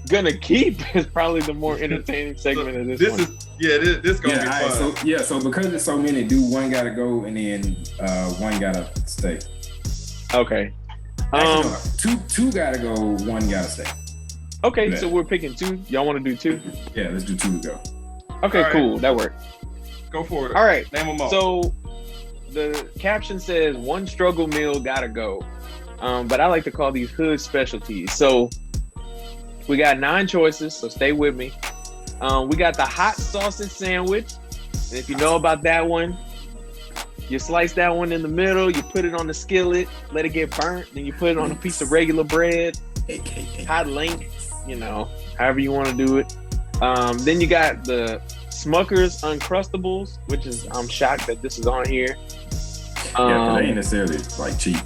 gonna keep is probably the more entertaining segment of this one. This gonna be fun. So because there's so many, one gotta go and then one gotta stay. Okay. Actually, no, two gotta go, one gotta stay. Okay, so we're picking 2. Y'all want to do 2? Yeah, let's do 2 to go. Okay, cool. That worked. Go for it. All right. Name them all. So the caption says one struggle meal gotta go. But I like to call these hood specialties. So we got 9 choices, so stay with me. We got the hot sausage sandwich. And if you know about that one, you slice that one in the middle, you put it on the skillet, let it get burnt, then you put it on a piece of regular bread. Hot link, however you want to do it. Then you got the Smucker's Uncrustables, which is, I'm shocked that this is on here. Yeah, they ain't necessarily like cheap.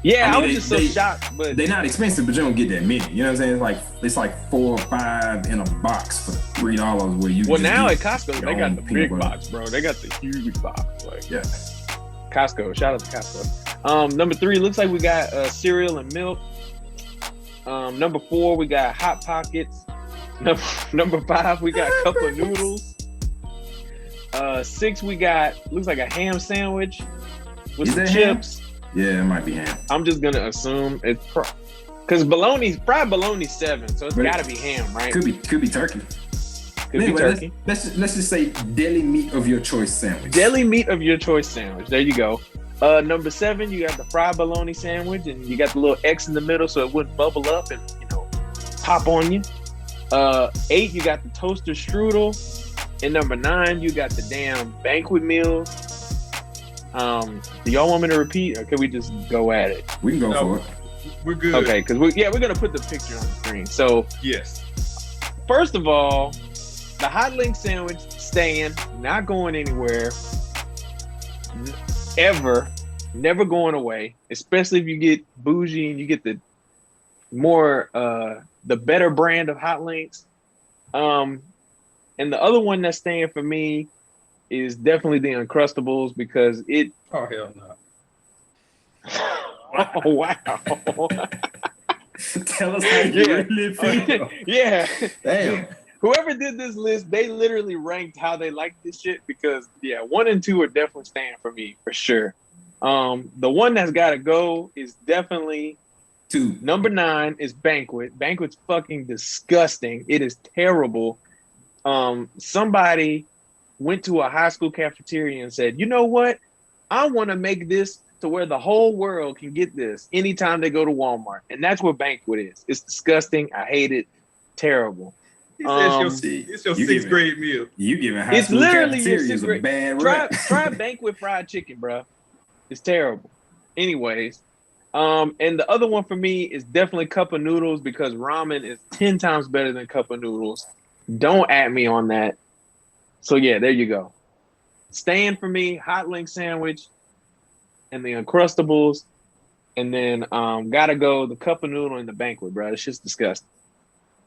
Yeah, I was just so shocked, but they're not expensive, but you don't get that many. You know what I'm saying? It's like 4 or 5 in a box for $3. Where you now at Costco they got the big box, bro. They got the huge box. Costco. Shout out to Costco. Number 3 looks like we got cereal and milk. Number 4 we got Hot Pockets. Number 5 we got cup of noodles. 6 we got looks like a ham sandwich with some chips. Ham? Yeah, it might be ham. I'm just gonna assume it's because fried bologna's 7, so it's gotta be ham, right? Could be turkey. Could be turkey. Let's just say deli meat of your choice sandwich. Deli meat of your choice sandwich. There you go. Number 7, you got the fried bologna sandwich, and you got the little X in the middle so it wouldn't bubble up and pop on you. 8, you got the toaster strudel, and number 9, you got the damn banquet meals. Do y'all want me to repeat, or can we just go at it? We can go for it. We're good. Okay, because we're gonna put the picture on the screen. So yes, first of all, the hot link sandwich staying, not going anywhere. Ever, never going away, especially if you get bougie and you get the more the better brand of hot links. And the other one that's staying for me is definitely the Uncrustables because it. Oh hell no! Oh wow! Tell us how you really feel. Yeah. Damn. Whoever did this list, they literally ranked how they like this shit because 1 and 2 are definitely staying for me for sure. The one that's got to go is definitely 2. Number 9 is Banquet. Banquet's fucking disgusting. It is terrible. Somebody went to a high school cafeteria and said, you know what? I want to make this to where the whole world can get this anytime they go to Walmart. And that's what Banquet is. It's disgusting. I hate it. Terrible. He said it's your sixth grade meal. You giving high school cafeterias a bad rap. Try banquet fried chicken, bro. It's terrible. Anyways, and the other one for me is definitely cup of noodles because ramen is 10 times better than cup of noodles. Don't at me on that. So yeah, there you go. Staying for me, hot link sandwich and the Uncrustables. And then gotta go the cup of noodle and the banquet, bro. It's just disgusting.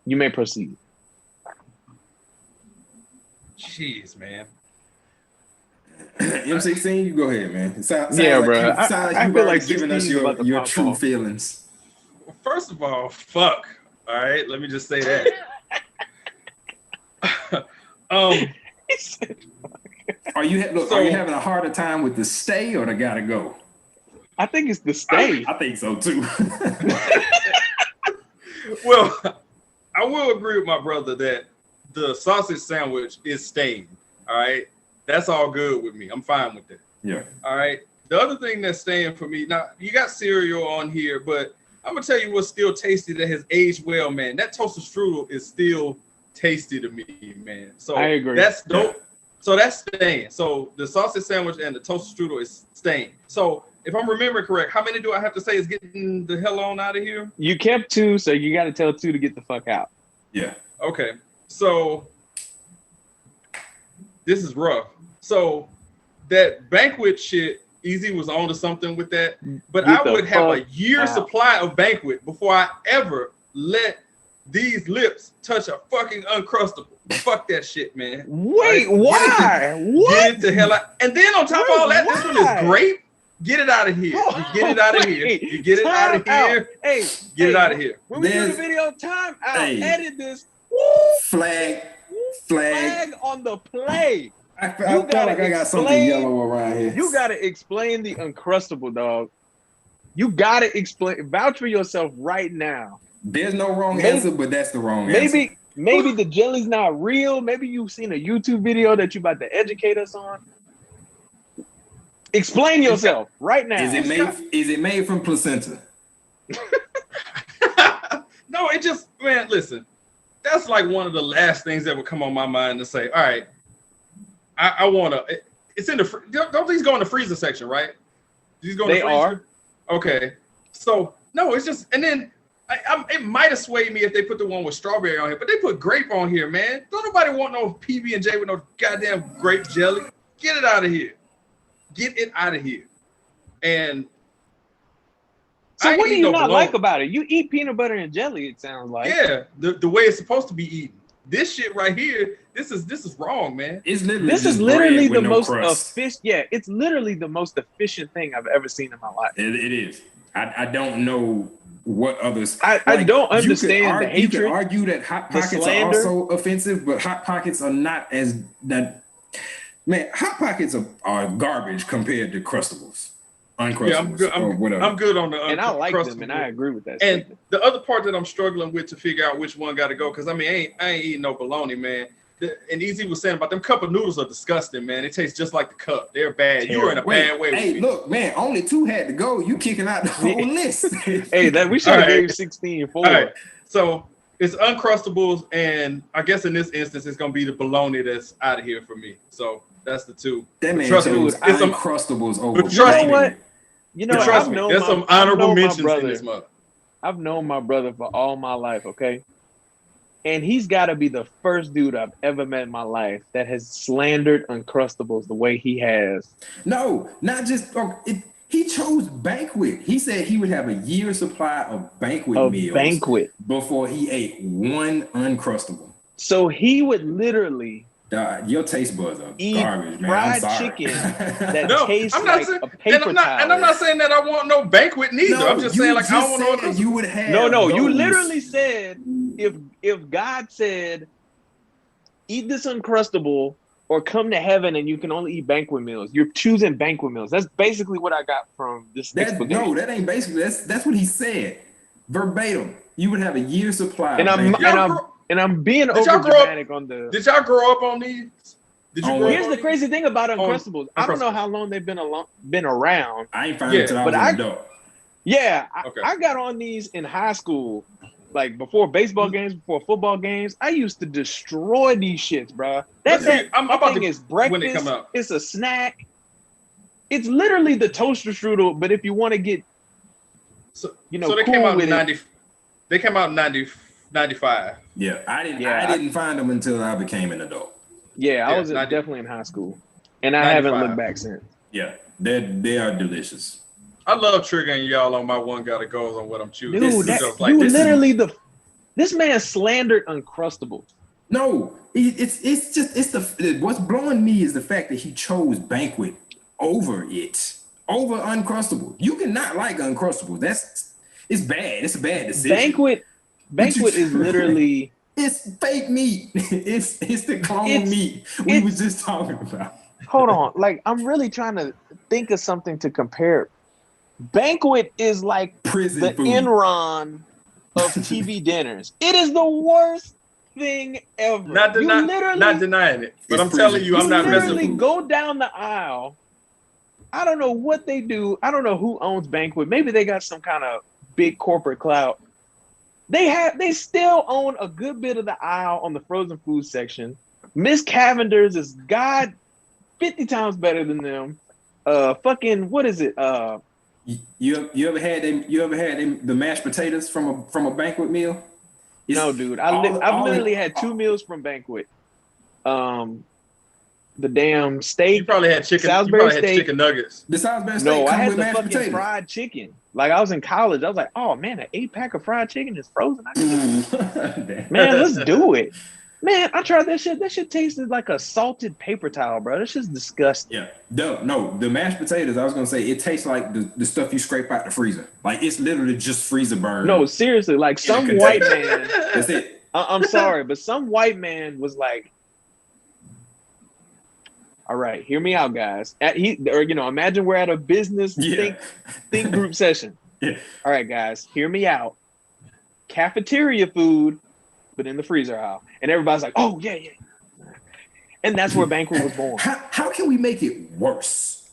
You may proceed. Jeez, man. M-16, you go ahead, man. Sounds yeah, like bro. I feel like giving us your true off. feelings. Well, first of all, fuck. All right, let me just say that. He said, Are you having a harder time with the stay or the gotta go? I think it's the stay. I think so too. Well, I will agree with my brother that the sausage sandwich is staying. All right, that's all good with me. I'm fine with that. Yeah. All right. The other thing that's staying for me now, you got cereal on here, but I'm gonna tell you what's still tasty that has aged well, man. That toasted strudel is still tasty to me, man. So I agree. That's dope. So that's staying. So the sausage sandwich and the toasted strudel is staying. So if I'm remembering correct, how many do I have to say is getting the hell on out of here? You kept 2, so you got to tell 2 to get the fuck out. Yeah. Okay. So this is rough. So that banquet shit, Easy was on to something with that. But I would have a year supply of banquet before I ever let these lips touch a fucking Uncrustable. Fuck that shit, man. Wait, why? Get it the hell out. And then on top of all that, this one is great. Get it out of here. You get it out of here. You get it out of here. Hey, get it out of here. When we do the video, time out. Edit this. Flag on the play. I feel like I got something yellow around here. You gotta explain the Uncrustable, dog. You gotta explain. Vouch for yourself right now. There's no wrong answer, but that's the wrong answer. Maybe the jelly's not real. Maybe you've seen a YouTube video that you're about to educate us on. Explain yourself right now. Is it made from placenta? No, it just, man, listen. That's like one of the last things that would come on my mind to say, all right, I want to, it's in the, don't these go in the freezer section, right? These go in the freezer? They are. Okay. So, no, it's just, and then it might have swayed me if they put the one with strawberry on here, but they put grape on here, man. Don't nobody want no PB&J with no goddamn grape jelly. Get it out of here. Get it out of here. And so what do you not like about it? You eat peanut butter and jelly, it sounds like. Yeah, the way it's supposed to be eaten. This shit right here, this is wrong, man. This is literally the most efficient. Yeah, it's literally the most efficient thing I've ever seen in my life. It is. I don't know what others. I don't understand the hatred. You could argue that Hot Pockets are also offensive, but Hot Pockets are not as that. Man, Hot Pockets are garbage compared to Crustables. Uncrustables, yeah, I'm good on the and I like them, and I agree with that. And statement. The other part that I'm struggling with to figure out which one got to go, because I mean, I ain't eating no bologna, man. And Easy was saying about them cup of noodles are disgusting, man. It tastes just like the cup. They're bad. You were in a bad way. Hey, look, man, only 2 had to go. You kicking out the whole list. Hey, that we should have gave 16 4. Right. So it's Uncrustables, and I guess in this instance, it's gonna be the bologna that's out of here for me. So that's the 2. That man chose Uncrustables over. But trust me, what? You know, trust me, there's some honorable mentions in this month. I've known my brother for all my life, okay? And he's got to be the first dude I've ever met in my life that has slandered Uncrustables the way he has. No, not just he chose banquet. He said he would have a year's supply of banquet meals before he ate one Uncrustable. So he would literally your taste buds are garbage, man. Fried chicken that tastes like a paper towel. And I'm not saying that I want no banquet neither. No, I'm just saying like I don't want no. You would have no. You literally said if God said eat this Uncrustable or come to heaven and you can only eat banquet meals, you're choosing banquet meals. That's basically what I got from this explanation. No, that ain't basically. That's what he said verbatim. You would have a year's supply. And I'm being over dramatic on the. Did y'all grow up on these? Here's the crazy thing about Uncrustables. I don't know how long they've been around. I ain't found it until I was an adult. Yeah, I got on these in high school, like before baseball games, before football games, I used to destroy these shits, bro. That thing is breakfast. When it come out. It's a snack. It's literally the toaster strudel, but if you want to get, so they came out in 90. They came out in 95. Yeah, I didn't find them until I became an adult. Yeah, I was definitely in high school, and I haven't looked back since. Yeah, they are delicious. I love triggering y'all on my one gotta goes on what I'm choosing. Dude, this man slandered Uncrustables. No, it's what's blowing me is the fact that he chose Banquet over Uncrustables. You cannot like Uncrustables. It's bad. It's a bad decision. Banquet is literally it's fake meat. It's the clone meat we was just talking about. Hold on, like I'm really trying to think of something to compare. Banquet is like prison the food. Enron of TV dinners. It is the worst thing ever. Not denying it, but I'm telling you, I'm not messing with. Go down the aisle. I don't know what they do. I don't know who owns Banquet. Maybe they got some kind of big corporate clout. They still own a good bit of the aisle on the frozen food section. Miss Cavender's is 50 times better than them. Fucking what is it? You ever had the mashed potatoes from a Banquet meal? No, dude. I've literally had 2 meals from Banquet. The damn steak. You probably had chicken. Salisbury steak. Chicken nuggets. The Salisbury steak. No, I had with the mashed fucking potatoes. fried chicken. Like I was in college. I was like, oh man, an 8-pack of fried chicken is frozen. Man, let's do it. Man, I tried that shit. That shit tasted like a salted paper towel, bro. That shit's disgusting. Yeah. No, the mashed potatoes, I was gonna say, it tastes like the stuff you scrape out the freezer. Like it's literally just freezer burn. No, seriously, like some white man. That's it. I'm sorry, but some white man was like, all right, hear me out, guys. Imagine we're at a business think group session. Yeah. All right, guys, hear me out. Cafeteria food, but in the freezer aisle. And everybody's like, oh, yeah. And that's where Banquet was born. How can we make it worse?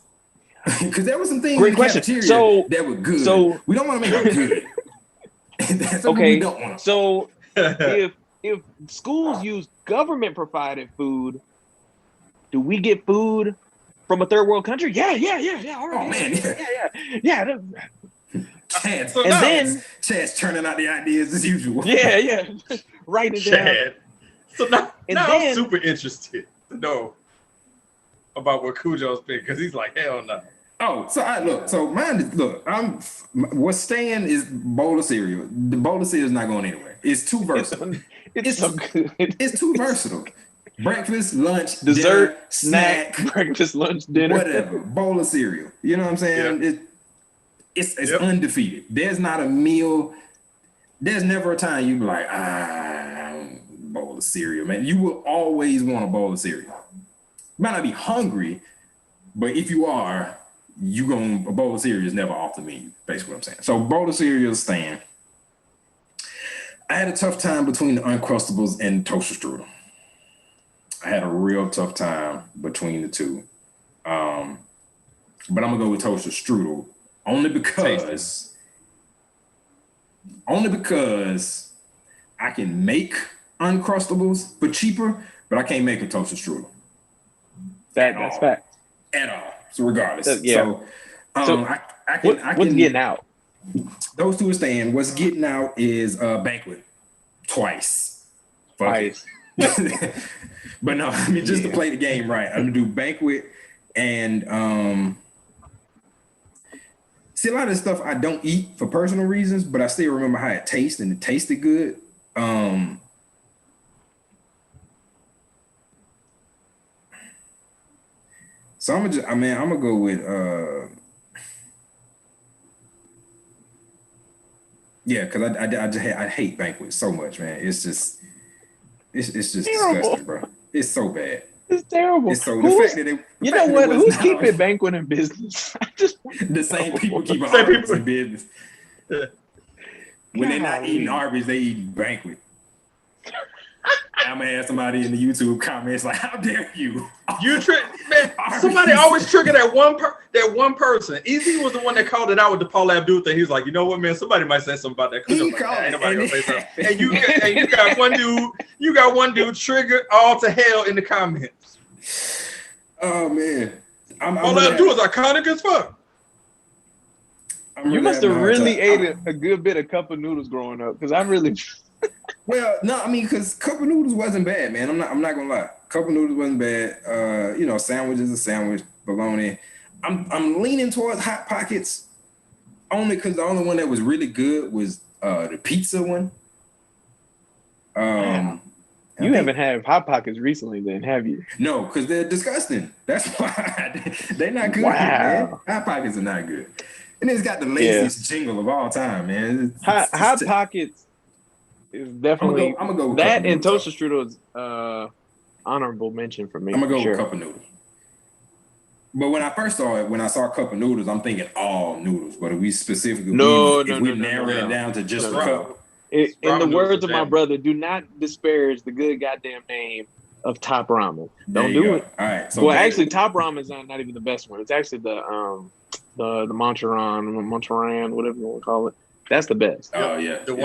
Because there were some things Great in the question. cafeteria that were good. So we don't want to make it good. That's okay. We don't want. So if schools use government provided food, do we get food from a third world country? Yeah. All right. Oh man, yeah. Chad's turning out the ideas as usual. Yeah. Write it down. So now I'm super interested to know about what Khujeau's pick because he's like, hell no. Oh, so mine is what's staying is bowl of cereal. The bowl of cereal is not going anywhere. It's too versatile. It's so good. It's too versatile. Breakfast, lunch, dessert, dinner, snack, breakfast, lunch, dinner, whatever. Bowl of cereal. You know what I'm saying? Yeah. It's undefeated. There's not a meal. There's never a time you be like, bowl of cereal, man. You will always want a bowl of cereal. You might not be hungry, but if you are, a bowl of cereal is never off the menu. Basically what I'm saying. So bowl of cereal is staying. I had a tough time between the Uncrustables and toaster strudel. I had a real tough time between the two. But I'm gonna go with toaster strudel only because I can make Uncrustables for cheaper, but I can't make a toaster strudel. That's fact. At all. So regardless. Yeah. I can what's getting out? Those two are staying. What's getting out is Banquet. Twice. But no, I mean, just to play the game right, I'm gonna do Banquet and see a lot of this stuff I don't eat for personal reasons, but I still remember how it tastes and it tasted good. So I'm gonna go with because I hate Banquet so much, man. It's just disgusting, bro. It's so bad. It's terrible. It's so who's keeping Banquet in business? The same people keep Arby's in business. When they're not eating Arby's, they eat Banquet. I'm gonna have somebody in the YouTube comments like, "How dare you? You man, somebody always trigger that one person. Easy was the one that called it out with the Paul Abdul thing. He was like, you know what, man? Somebody might say something about that. He like, called ain't it, nobody and gonna say something. And you got one dude triggered all to hell in the comments. Oh man, Paul Abdul is iconic as fuck. You must have really ate a good bit of cup of noodles growing up, because I really. Well, no, I mean, because cup of noodles wasn't bad, man. I'm not gonna lie. Cup of noodles wasn't bad. You know, sandwich is a sandwich, bologna. I'm leaning towards Hot Pockets only because the only one that was really good was the pizza one. You haven't had Hot Pockets recently, then, have you? No, because they're disgusting. That's why they're not good, wow. man. Hot Pockets are not good. And it's got the laziest jingle of all time, man. Hot Pockets is definitely I'm gonna go with that, and toaster strudels. Honorable mention for me. I'm gonna go with cup of noodles. But when I first saw it, when I saw cup of noodles, I'm thinking all noodles. But if we specifically narrow it down to just the cup. In the words of my brother, do not disparage the good goddamn name of Top Ramen. Don't do it. All right. So well, actually, Top Ramen is not even the best one. It's actually the Moncheran, whatever you want to call it. That's the best. Oh yeah, the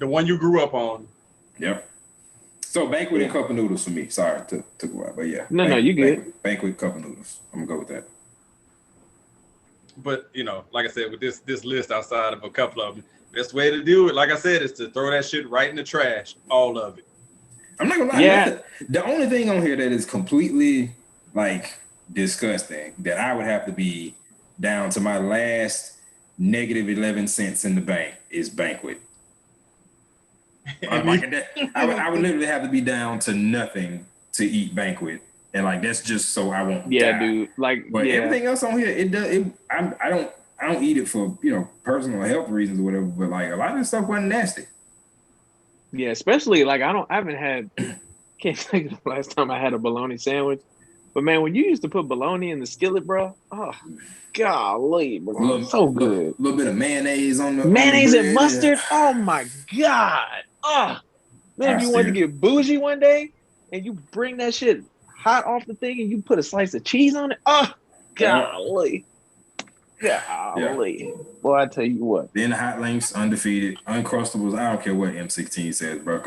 one you grew up on. Yep. So Banquet and cup of noodles for me. Sorry, took a while, but yeah. No, you good. Banquet, cup of noodles. I'm gonna go with that. But you know, like I said, with this list outside of a couple of them, best way to do it, like I said, is to throw that shit right in the trash, all of it. I'm not gonna lie. Yeah. The only thing on here that is completely like disgusting that I would have to be down to my last negative 11 cents in the bank is Banquet. I would literally have to be down to nothing to eat Banquet, and like that's just so I won't. Yeah, die. dude. But everything else on here, I don't eat it for personal health reasons or whatever. But like a lot of this stuff wasn't nasty. Yeah, especially like I haven't had. Can't think of the last time I had a bologna sandwich. But man, when you used to put bologna in the skillet, bro, oh golly, bro, so good. A little bit of mayonnaise on the mayonnaise and mustard. Oh my god. Oh man, if you wanted to get bougie one day and you bring that shit hot off the thing and you put a slice of cheese on it. Oh golly. Golly. Boy, I tell you what. Then the Hot Links, undefeated, Uncrustables. I don't care what M-16 says, bro.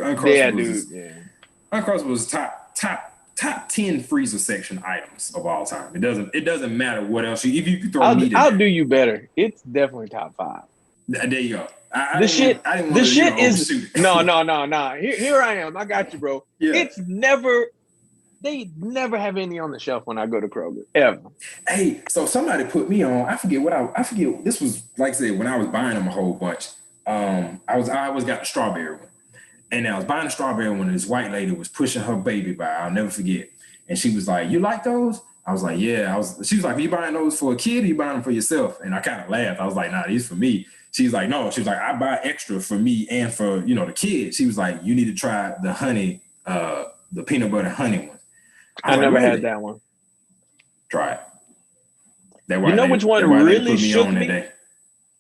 Uncrustables is top 10 freezer section items of all time. It doesn't matter what else if you throw meat in I'll there. do you better. It's definitely top 5. There you go. The shit is no. Here I am. I got you, bro. Yeah. They never have any on the shelf when I go to Kroger ever. Hey, so somebody put me on. I forget. This was like I said when I was buying them a whole bunch. I always got the strawberry one, and I was buying the strawberry one. And this white lady was pushing her baby by. I'll never forget. And she was like, "You like those?" I was like, "Yeah." She was like, "Are you buying those for a kid? Or are you buying them for yourself?" And I kind of laughed. I was like, "Nah, these for me." She's like, "No." She was like, "I buy extra for me and for the kid." She was like, "You need to try the honey, the peanut butter honey one." I never had that one. Try it. Which one really shook me?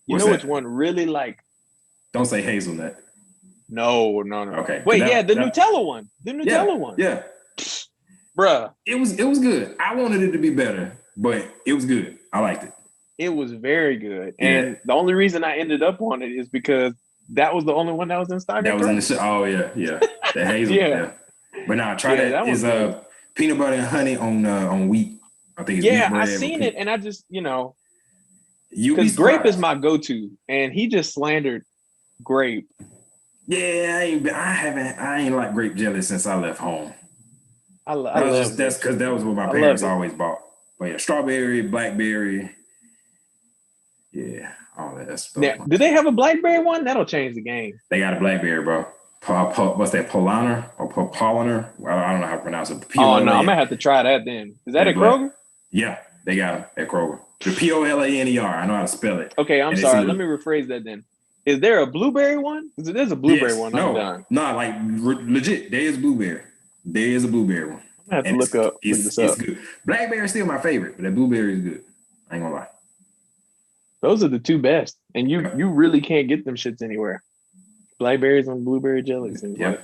You know which one really like? Don't say hazelnut. No. Okay. Wait, the Nutella one. The Nutella one. Yeah. Bruh. It was good. I wanted it to be better, but it was good. I liked it. It was very good. Yeah. And the only reason I ended up on it is because that was the only one that was in stock. That was in the show. Oh yeah. The hazelnut. yeah. But now try that. Is peanut butter and honey on wheat. I think it's wheat bread. I seen it, and I just because grape is my go-to, and he just slandered grape. Yeah, I ain't like grape jelly since I left home. That's because that was what my parents always bought. But yeah, strawberry, blackberry, all that stuff. Now, do they have a blackberry one? That'll change the game. They got a blackberry, bro. What's that? Polliner or Polliner? Well, I don't know how to pronounce it. Oh no, I'm gonna have to try that then. Is that at Kroger? Yeah, they got them at Kroger. The Pollaner. I know how to spell it. Okay, I'm sorry. Let me rephrase that then. Is there a blueberry one? There's a blueberry one. No, like legit. There is blueberry. There is a blueberry one. I'm gonna have to look this up. It's good. Blackberry is still my favorite, but that blueberry is good. I ain't gonna lie. Those are the two best, and you really can't get them shits anywhere. Blackberries and blueberry jellies. Yeah.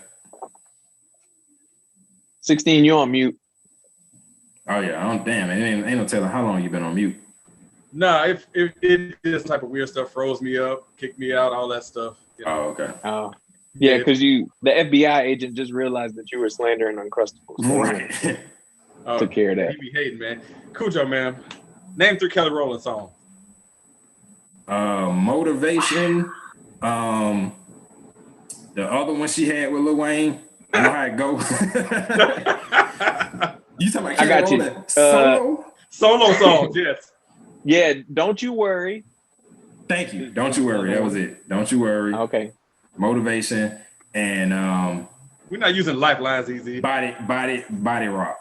16, you on mute. Oh yeah, damn, it ain't no telling how long you been on mute. Nah, if it this type of weird stuff froze me up, kicked me out, all that stuff. You know? Oh, okay. Oh. Yeah, because the FBI agent just realized that you were slandering Uncrustables. So right. Took care of that. He be hating, man. Khujeaux, man. Name 3 Kelly Rowland songs. Motivation. The other one she had with Lil Wayne. I know how it goes. You talking about Kelly Rowland? Solo songs, yes. Yeah, Don't You Worry. Thank you. Don't You Worry. That was it. Don't You Worry. Okay. Motivation and we're not using lifelines, easy. Body Rock.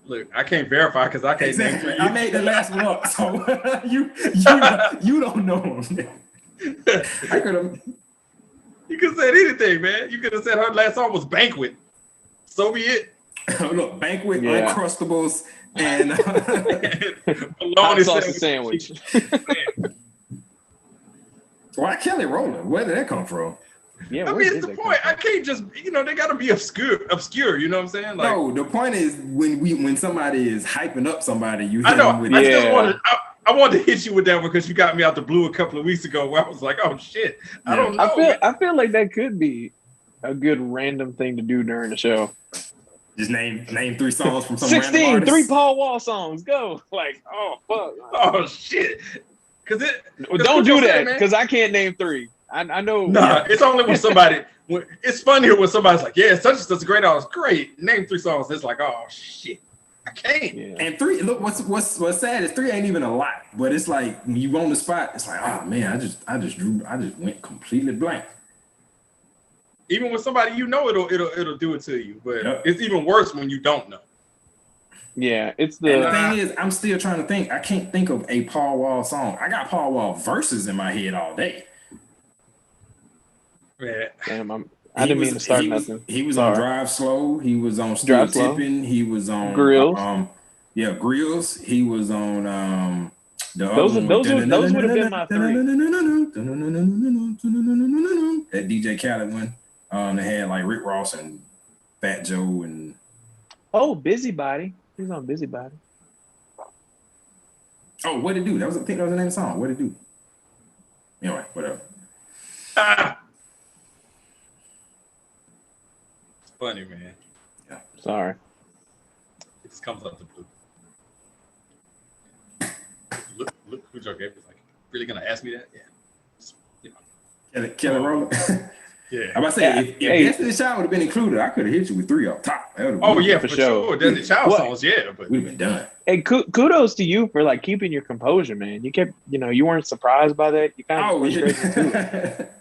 Look, I can't verify because I can't name 3. I made the last one up, so you don't know them. I could have. You could have said anything, man. You could have said her last song was Banquet. So be it. Look, Banquet, Uncrustables, and bologna sandwich. Why Kelly Rowland? Where did that come from? Yeah, I mean, it's the point. I can't just, they got to be obscure. You know what I'm saying? Like, no, the point is when somebody is hyping up somebody, you. I know. I wanted to hit you with that one because you got me out the blue a couple of weeks ago where I was like, oh shit, yeah. I don't know. I feel like that could be a good random thing to do during the show. Just name 3 songs from some 16, random artist. 3 Paul Wall songs. Go. Like, oh fuck. Oh shit. Don't do that because I can't name 3. I know. Nah, it's only when somebody. It's funnier when somebody's like, "Yeah, such and such a great artist, great." Name 3 songs. It's like, oh shit, I can't. Yeah. And 3. Look, what's sad is 3 ain't even a lot, but it's like when you on the spot, it's like, oh man, I just went completely blank. Even with somebody it'll do it to you, but it's even worse when you don't know. Yeah, it's and the thing is, I'm still trying to think. I can't think of a Paul Wall song. I got Paul Wall verses in my head all day. Man. Damn, I didn't mean to start nothing. He was on Drive Slow. He was on Still Tipping. He was on Grills. Grills. He was on those would have been my 3. That DJ Khaled one. They had like Rick Ross and Fat Joe and Busybody. He was on Busybody. Oh, What It Do? I think that was the name of the song. What It Do? Anyway, whatever. It's funny, man. Yeah. Sorry. It just comes out the blue. Look, Khujeaux gave was like, really gonna ask me that? Yeah. Kelly Rowland. Yeah. I'm about to say, if Destiny's Child would have been included, I could have hit you with 3 up top. Oh yeah, for sure. Destiny's Child songs, yeah, but we'd have been done. Hey, kudos to you for like keeping your composure, man. You kept, you weren't surprised by that. You kind of went straight into it.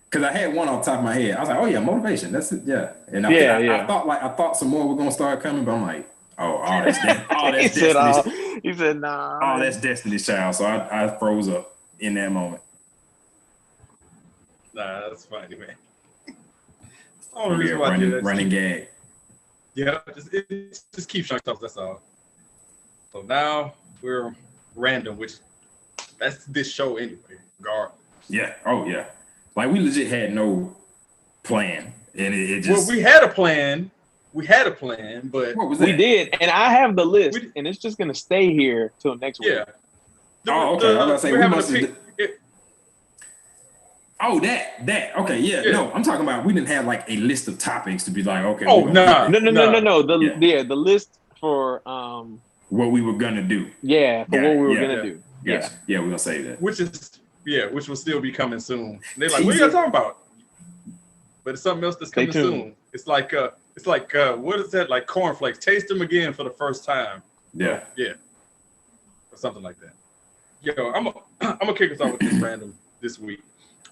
Because I had one off the top of my head. I was like, oh yeah, motivation. That's it. Yeah. And I thought some more were gonna start coming, but I'm like, all that's Destiny's. He said, nah. Oh, that's Destiny's Child. So I froze up in that moment. Nah, that's funny, man. Running gag. Yeah, just keep showing stuff. That's all. So now we're random, which that's this show anyway. Regardless. Yeah. Oh yeah. Like we legit had no plan, and it just. Well, we had a plan. But what was that? We did, and I have the list, and it's just gonna stay here till next week. Yeah. Okay. I was gonna say that. Okay, yeah. No, I'm talking about we didn't have like a list of topics to be like, okay. Oh no. The list for what we were gonna do. Yeah, for what we were gonna do. Yes. Yeah, we're gonna say that. Which will still be coming soon. And they're like, what are you guys talking about? But it's something else that's coming soon. It's like what is that? Like cornflakes. Taste them again for the first time. Yeah. Yeah. Or something like that. Yo, I'm gonna kick us off with this random this week.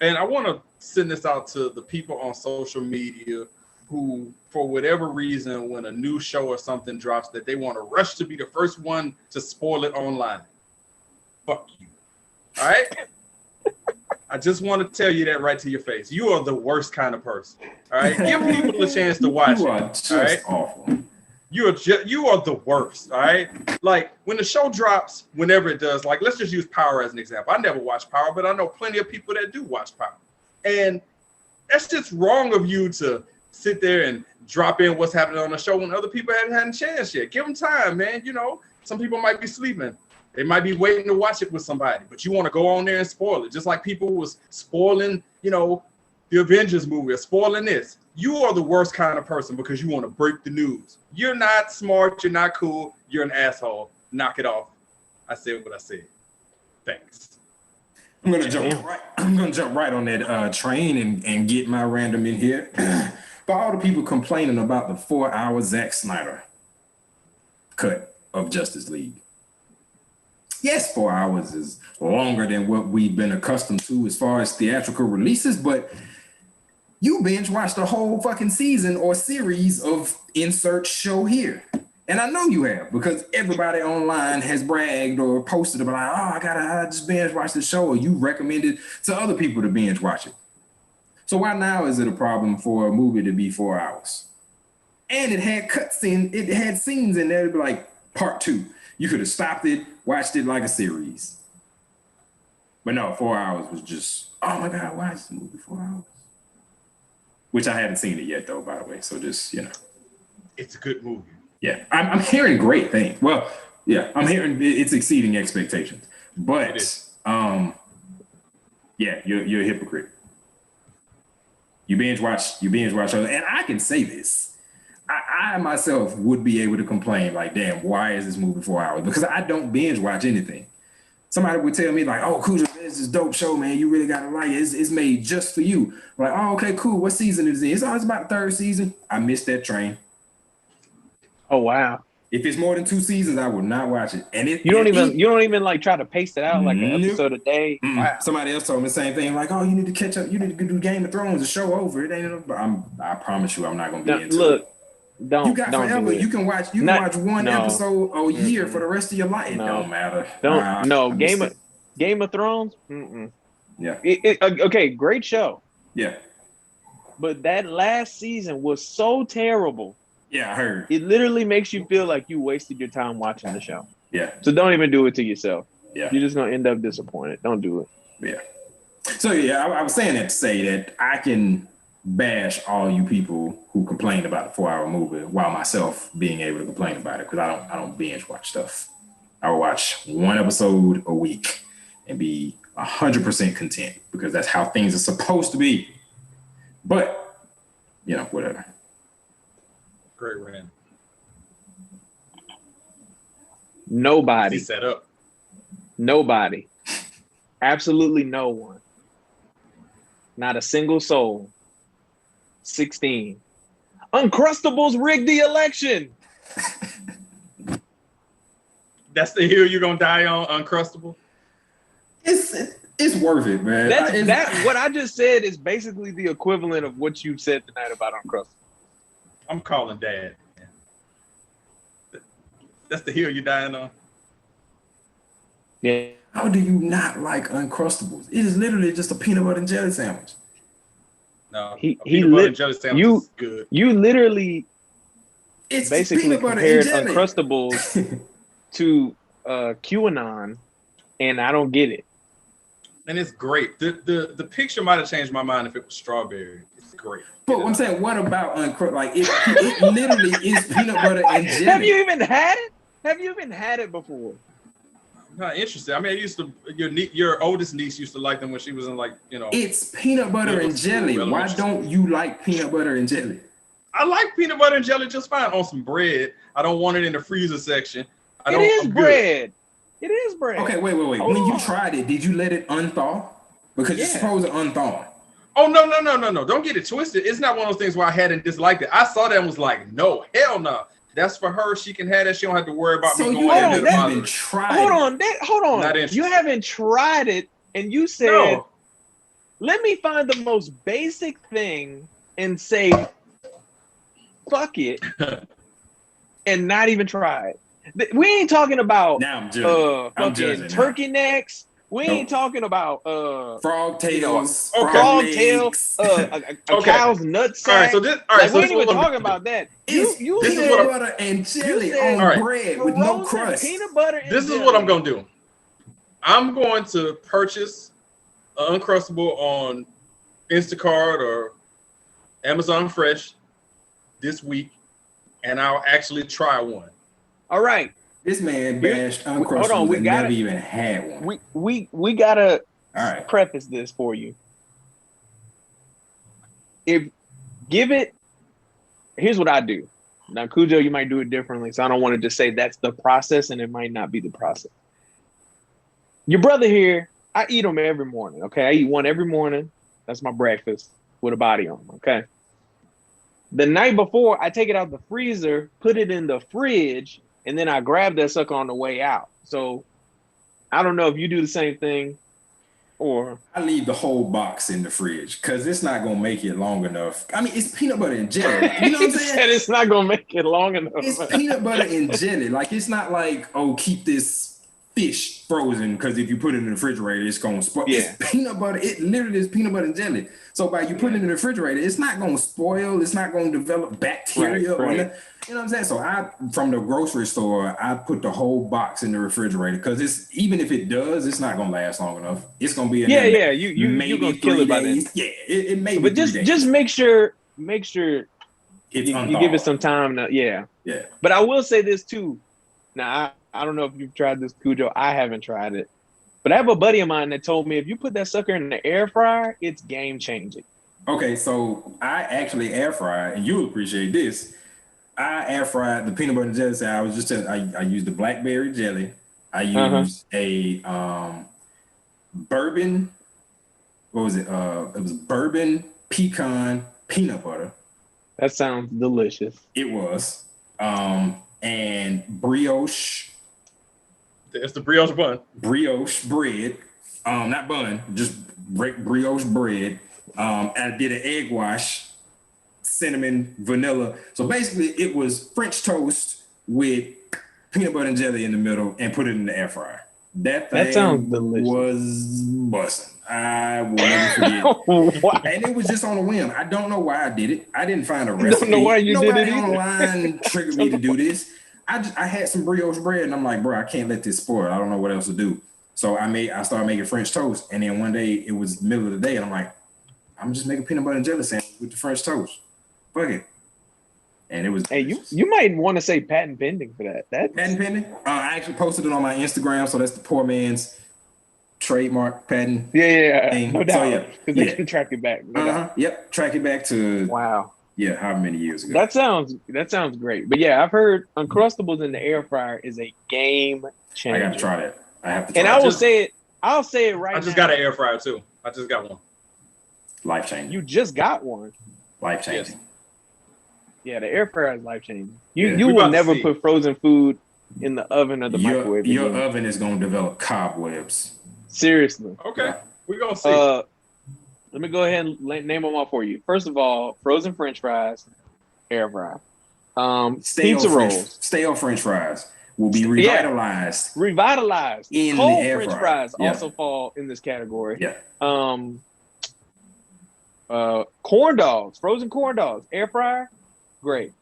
And I want to send this out to the people on social media who, for whatever reason, when a new show or something drops, that they want to rush to be the first one to spoil it online. Fuck you. All right? I just want to tell you that right to your face. You are the worst kind of person. All right? Give people a chance to watch it. You are just awful. You are the worst. All right? Like when the show drops, whenever it does, like let's just use Power as an example. I never watched Power, but I know plenty of people that do watch Power. And that's just wrong of you to sit there and drop in what's happening on the show when other people haven't had a chance yet. Give them time, man. You know, some people might be sleeping. They might be waiting to watch it with somebody, but you want to go on there and spoil it. Just like people was spoiling, you know, the Avengers movie or spoiling this. You are the worst kind of person because you want to break the news. You're not smart. You're not cool. You're an asshole. Knock it off. I said what I said. Thanks. I'm gonna jump right on that train and get my random in here. For all the people complaining about the 4-hour Zack Snyder cut of Justice League. Yes, 4 hours is longer than what we've been accustomed to as far as theatrical releases, but you binge watched the whole fucking season or series of insert show here. And I know you have, because everybody online has bragged or posted about, I just binge watch the show, or you recommended to other people to binge watch it. So why now is it a problem for a movie to be 4 hours? And it had cutscenes, it had scenes in there to be like part 2. You could have stopped it, watched it like a series. But no, 4 hours was just, oh my God, why is this movie 4 hours? Which I haven't seen it yet though, by the way. So just, you know. It's a good movie. Yeah, I'm hearing great things. Well, yeah, I'm hearing it's exceeding expectations. But yeah, you're a hypocrite. You binge watch, and I can say this. I myself would be able to complain like, damn, why is this movie 4 hours? Because I don't binge watch anything. Somebody would tell me like, oh, Khujeaux, this is a dope show, man. You really gotta like it. It's made just for you. I'm like, oh, okay, cool. What season is it? It's about the 3rd season. I missed that train. Oh wow! If it's more than 2 seasons, I will not watch it. And you don't even like try to pace it out like an episode a day. Wow. Somebody else told me the same thing. Like, oh, you need to catch up. You need to do Game of Thrones. The show over. It ain't. I promise you, I'm not gonna be into it. You got forever. You can watch one episode a year for the rest of your life. It don't matter. Game of Thrones. Yeah. Okay, great show. Yeah. But that last season was so terrible. Yeah, I heard. It literally makes you feel like you wasted your time watching the show. Yeah. So don't even do it to yourself. Yeah. You're just gonna end up disappointed. Don't do it. Yeah. So yeah, I was saying that to say that I can bash all you people who complain about the 4-hour movie while myself being able to complain about it, because I don't binge watch stuff. I will watch one episode a week and be 100% content because that's how things are supposed to be. But you know, whatever. Great rant. Nobody. He set up. Nobody. Absolutely no one. Not a single soul. 16. Uncrustables rigged the election. That's the hill you're gonna die on, Uncrustable? It's worth it, man. That what I just said is basically the equivalent of what you said tonight about Uncrustables. I'm calling Dad. That's the hill you're dying on. Yeah. How do you not like Uncrustables? It is literally just a peanut butter and jelly sandwich. No, peanut butter and jelly sandwich is good. You literally it's basically compared Uncrustables to QAnon, and I don't get it. And it's great. The picture might have changed my mind if it was strawberry. It's great. But I'm saying, what about Uncrustable? Like it literally is peanut butter and jelly. Have you even had it? Have you even had it before? I'm not interested. I mean, I used to. Your oldest niece used to like them when she was in like, you know. It's peanut butter and jelly. Why don't you like peanut butter and jelly? I like peanut butter and jelly just fine on some bread. I don't want it in the freezer section. It is bread. It is bread. Okay, wait. When you tried it, did you let it unthaw? Because you're supposed to unthaw. Oh, no. Don't get it twisted. It's not one of those things where I hadn't disliked it. I saw that and was like, no, hell no. That's for her. She can have that. She don't have to worry about me going in there. Hold on. You haven't tried it, and you said, no. Let me find the most basic thing and say, fuck it, and not even try it. We ain't talking about fucking turkey necks. We ain't talking about frog tails, frog tail, a cow's nutsack. All right, we ain't even talking about that. You peanut butter and jelly on bread with no crust. Peanut butter and this is what I'm gonna do. I'm going to purchase an Uncrustable on Instacart or Amazon Fresh. this week, and I'll actually try one. All right. This man bashed Uncrustables and never even had one. We gotta preface this for you. Here's what I do. Now, Khujeaux, you might do it differently, so I don't want to just say that's the process, and it might not be the process. Your brother here, I eat them every morning, okay? I eat one every morning. That's my breakfast with a body on, okay? The night before, I take it out the freezer, put it in the fridge, and then I grab that sucker on the way out. So I don't know if you do the same thing or... I leave the whole box in the fridge because it's not going to make it long enough. I mean, it's peanut butter and jelly. You know what I'm saying? Said it's not going to make it long enough. It's peanut butter and jelly. Like, it's not like, oh, keep this fish frozen because if you put it in the refrigerator, it's going to spoil. Yeah. It's peanut butter. It literally is peanut butter and jelly. So by you putting it in the refrigerator, it's not going to spoil. It's not going to develop bacteria. Right. You know what I'm saying? So from the grocery store, I put the whole box in the refrigerator because it's even if it does, it's not going to last long enough. It's going to be you're going to kill it by then. Yeah, it may be. But just make sure you give it some time. Yeah. But I will say this too. Now I don't know if you've tried this, Khujeaux. I haven't tried it. But I have a buddy of mine that told me if you put that sucker in the air fryer, it's game changing. Okay, so I actually air fry, and you'll appreciate this. I air fried the peanut butter and jelly. I was just telling, I used the blackberry jelly. I used a bourbon. What was it? It was bourbon pecan peanut butter. That sounds delicious. It was. And brioche. It's the brioche bun. Brioche bread. Not bun, just brioche bread. I did an egg wash, cinnamon, vanilla. So basically it was French toast with peanut butter and jelly in the middle and put it in the air fryer. That sounds delicious. Was busting. I will never forget. And it was just on a whim. I don't know why I did it. I didn't find a recipe. Don't know why you did it either. Nobody online triggered me to do this. I had some brioche bread and I'm like, bro, I can't let this spoil. I don't know what else to do. So I started making French toast. And then one day it was the middle of the day and I'm like, I'm just making peanut butter and jelly sandwich with the French toast. Fuck it. And it was. Hey, you might want to say patent pending for that. Patent pending? I actually posted it on my Instagram. So that's the poor man's trademark patent. Yeah. No doubt. So, because they can track it back. Yep. Track it back to. Wow. Yeah, how many years ago? That sounds great. But yeah, I've heard Uncrustables in the air fryer is a game changer. I gotta try that. I have to try it. And I'll say it right now. I just got an air fryer too. I just got one. Life changing. You just got one. Life changing. Yes. Yeah, the air fryer is life changing. You will never put frozen food in the oven or the microwave. Your oven is gonna develop cobwebs. Seriously. Okay. We're gonna see. Let me go ahead and name them all for you. First of all, frozen French fries, air fry. Pizza rolls. Stale French fries will be revitalized. Revitalized. In cold the air French fryer. Fries also fall in this category. Yeah. Corn dogs, frozen corn dogs, air fryer, great.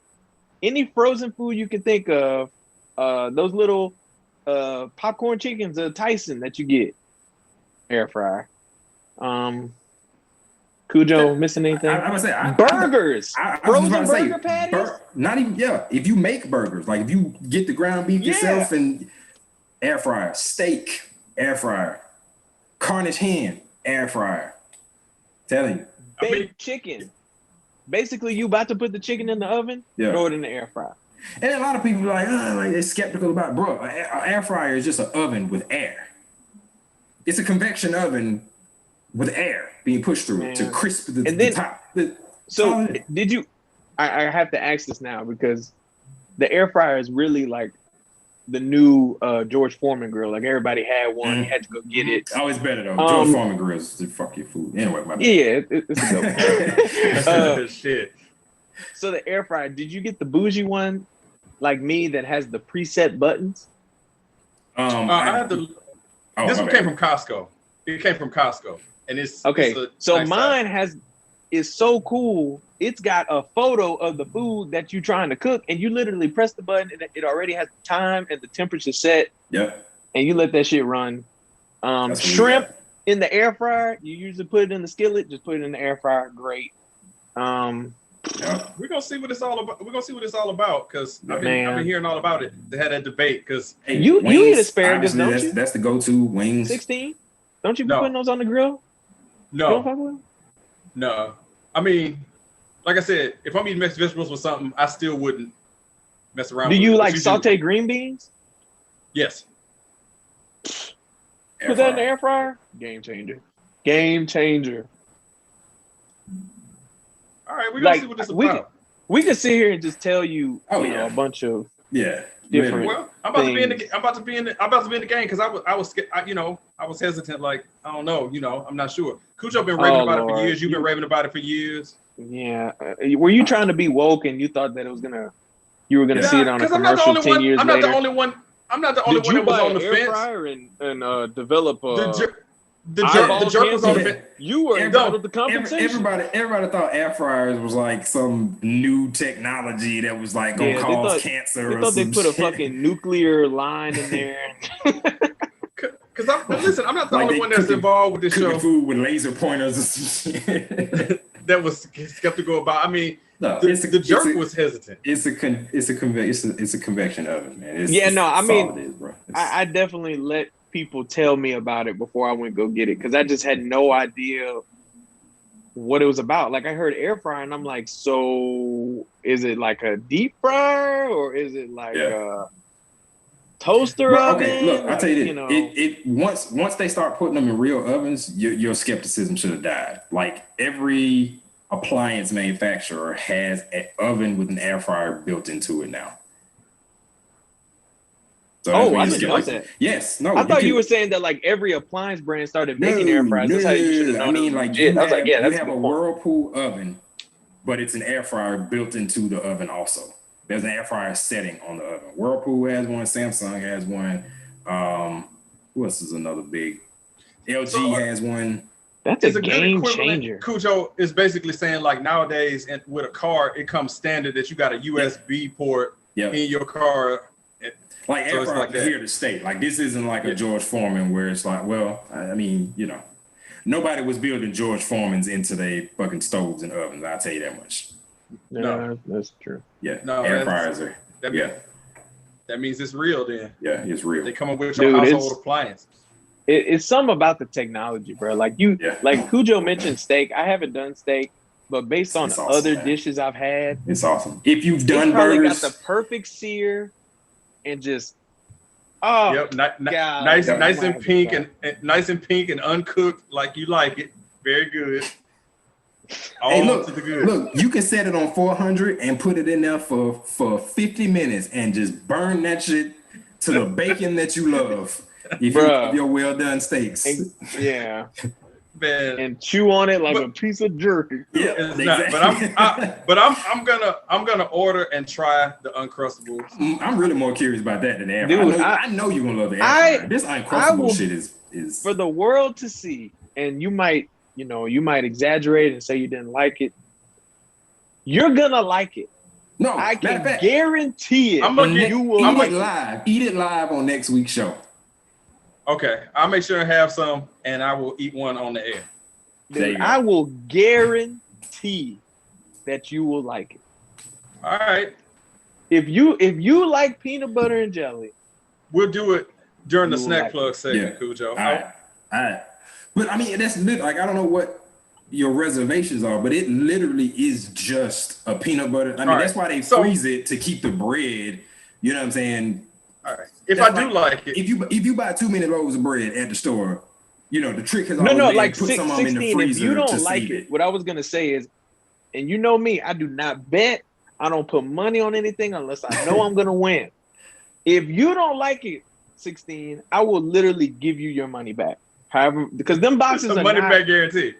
Any frozen food you can think of, those little popcorn chickens, Tyson that you get, air fryer. Khujeaux, missing anything? I'm gonna say burgers. Frozen burger patties. Not even if you make burgers, like if you get the ground beef yourself and air fryer, steak, air fryer, Cornish hen, air fryer. Telling you. Baked chicken. Basically, you about to put the chicken in the oven, throw it in the air fryer. And a lot of people are like they're skeptical about, bro. An air fryer is just an oven with air. It's a convection oven with air being pushed through it to crisp the top. Did you? I have to ask this now because the air fryer is really like the new George Foreman grill. Like everybody had one, you had to go get it. Always better though. George Foreman grills to fuck your food. Anyway, my bad. Yeah, it's a good one. Shit. So the air fryer, did you get the bougie one like me that has the preset buttons? I had the. This one came from Costco. It came from Costco, and it's okay. So nice mine is so cool. It's got a photo of the food that you're trying to cook, and you literally press the button, and it already has the time and the temperature set. Yep. And you let that shit run. Shrimp in the air fryer, you usually put it in the skillet. Just put it in the air fryer. Great. Yeah. We're gonna see what it's all about. We're gonna see what it's all about because I've been hearing all about it. They had that debate because you eat asparagus, don't you? That's the go-to wings. 16. Don't you be putting those on the grill? No. No. I mean, like I said, if I'm eating mixed vegetables with something, I still wouldn't mess around. Do you like sauteed green beans? Yes. Put that in the air fryer. Game changer. Game changer. All right, we're gonna see what this is about. We can sit here and just tell you, a bunch of different. Well, I'm about to be in the game because I was hesitant. Like I don't know, I'm not sure. Khujeaux been raving about it for years. You've been raving about it for years. Yeah, were you trying to be woke and you thought that you were gonna see it on a commercial 10 years later? I'm not the only one. I'm not the only one that was on the fence. Did you buy an air fryer and develop the jerk was on the fence? You were entitled to compensation. Everybody thought air fryers was like some new technology that was like gonna cause cancer. They thought they put a fucking nuclear line in there. Because I'm not the only one that's involved with this show. Food with laser pointers and shit. That was skeptical about. I mean, the jerk was hesitant. It's a convection oven, man. I definitely let people tell me about it before I went go get it because I just had no idea what it was about. Like I heard air fryer and I'm like, so is it like a deep fryer or is it like a toaster oven? Okay, look, I'll tell you this. Once they start putting them in real ovens, your skepticism should have died. Like every appliance manufacturer has an oven with an air fryer built into it now. So I didn't know that. Yes, no. I thought you were saying that like every appliance brand started making air fryers. That's how you should have known. I mean, like you have a Whirlpool oven, but it's an air fryer built into the oven also. There's an air fryer setting on the oven. Whirlpool has one. Samsung has one. Who else is another big? LG has one. That's a game changer. Khujeaux is basically saying like nowadays, and with a car, it comes standard that you got a USB port in your car. Like air fryer is here to stay. Like this isn't like a George Foreman where it's like, well, I mean, nobody was building George Foreman's into their fucking stoves and ovens. I'll tell you that much. No, that's true. Yeah, no, air fryers are. That means it's real then. Yeah, it's real. They come up with your household appliances. It's something about the technology, bro. Like like Khujeaux mentioned steak. I haven't done steak, but based on other dishes I've had, it's awesome. If you've done probably burgers, got the perfect sear and just nice and pink and uncooked like you like it. Very good. Look, you can set it on 400 and put it in there for 50 minutes and just burn that shit to the bacon that you love. If you love your well done steaks. Man. And chew on it like a piece of jerky. Yeah, exactly. But I'm gonna order and try the Uncrustables. I'm really more curious about that than the air fryer. I know you're gonna love the air fryer. This Uncrustable shit is for the world to see, and you might exaggerate and say you didn't like it. You're gonna like it. No, I can guarantee it. You will eat it live on next week's show. Okay, I'll make sure to have some, and I will eat one on the air. Dude, I will guarantee that you will like it. All right. If you like peanut butter and jelly, we'll do it during the snack plug segment, Khujeaux. All right. But I mean, that's like I don't know what your reservations are, but it literally is just a peanut butter. I mean, that's why they freeze it to keep the bread. You know what I'm saying? All right. If I do like it, if you buy too many loaves of bread at the store, the trick has always been like put some of them in the freezer. If you don't to like save it, what I was gonna say is, and you know me, I do not bet. I don't put money on anything unless I know I'm gonna win. If you don't like it, 16, I will literally give you your money back. However, because them boxes are money back guarantee.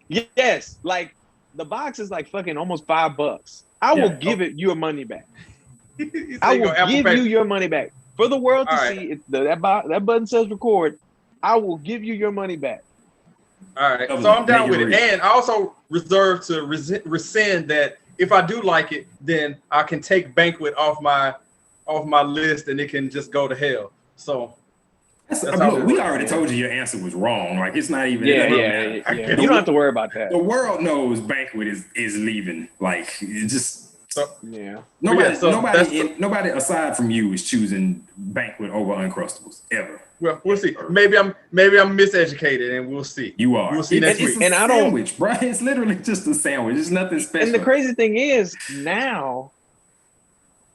Yes, like the box is like fucking almost $5. I will give it your money back. I will give you your money back. For the world to see, that button says record. I will give you your money back. All right, so I'm down with it, and I also reserve to rescind that if I do like it, then I can take Banquet off my list, and it can just go to hell. So Look, we already told you your answer was wrong. Like it's not even. Yeah. You don't have to worry about that. The world knows banquet is leaving. Like it just. Nobody aside from you is choosing banquet over Uncrustables ever. Well, we'll see. Maybe I'm miseducated, and we'll see. You are. We'll see next week. And I don't. Sandwich, bro. It's literally just a sandwich. It's nothing special. And the crazy thing is now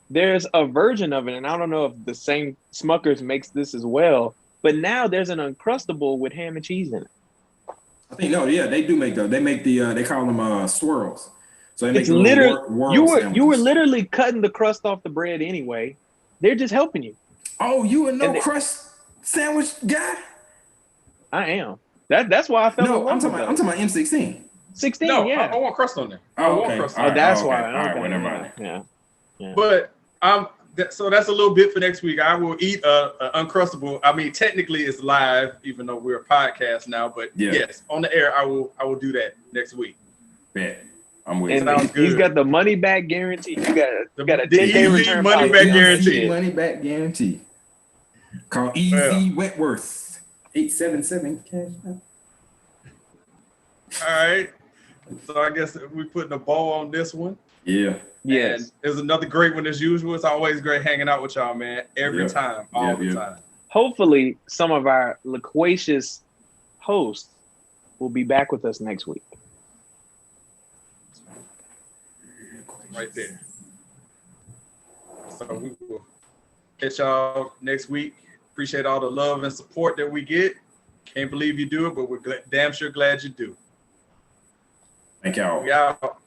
there's a version of it, and I don't know if the same Smucker's makes this as well. But now there's an Uncrustable with ham and cheese in it. I think they do make those. They make they call them swirls. So it's literally you were literally cutting the crust off the bread anyway. They're just helping you. Oh, you a crust sandwich guy? I am. That's why I felt. No, I'm talking about M16. 16, no, yeah. I want crust on there. Oh, okay. That's why. All right, well, never mind. Yeah. But so that's a little bit for next week. I will eat a Uncrustable. I mean, technically it's live, even though we're a podcast now. But yes, on the air, I will do that next week. Bet. I'm with and he's got the money back guarantee. You got a 10-day return money back guarantee. Money back guarantee. Call Easy Wentworth 877 cash. All right. So I guess we putting a bow on this one. Yeah. Yes. And there's another great one as usual. It's always great hanging out with y'all, man. Every time, all the time. Hopefully, some of our loquacious hosts will be back with us next week. Right there. So we will catch y'all next week. Appreciate all the love and support that we get. Can't believe you do it, but we're damn sure glad you do. Thank y'all. We out.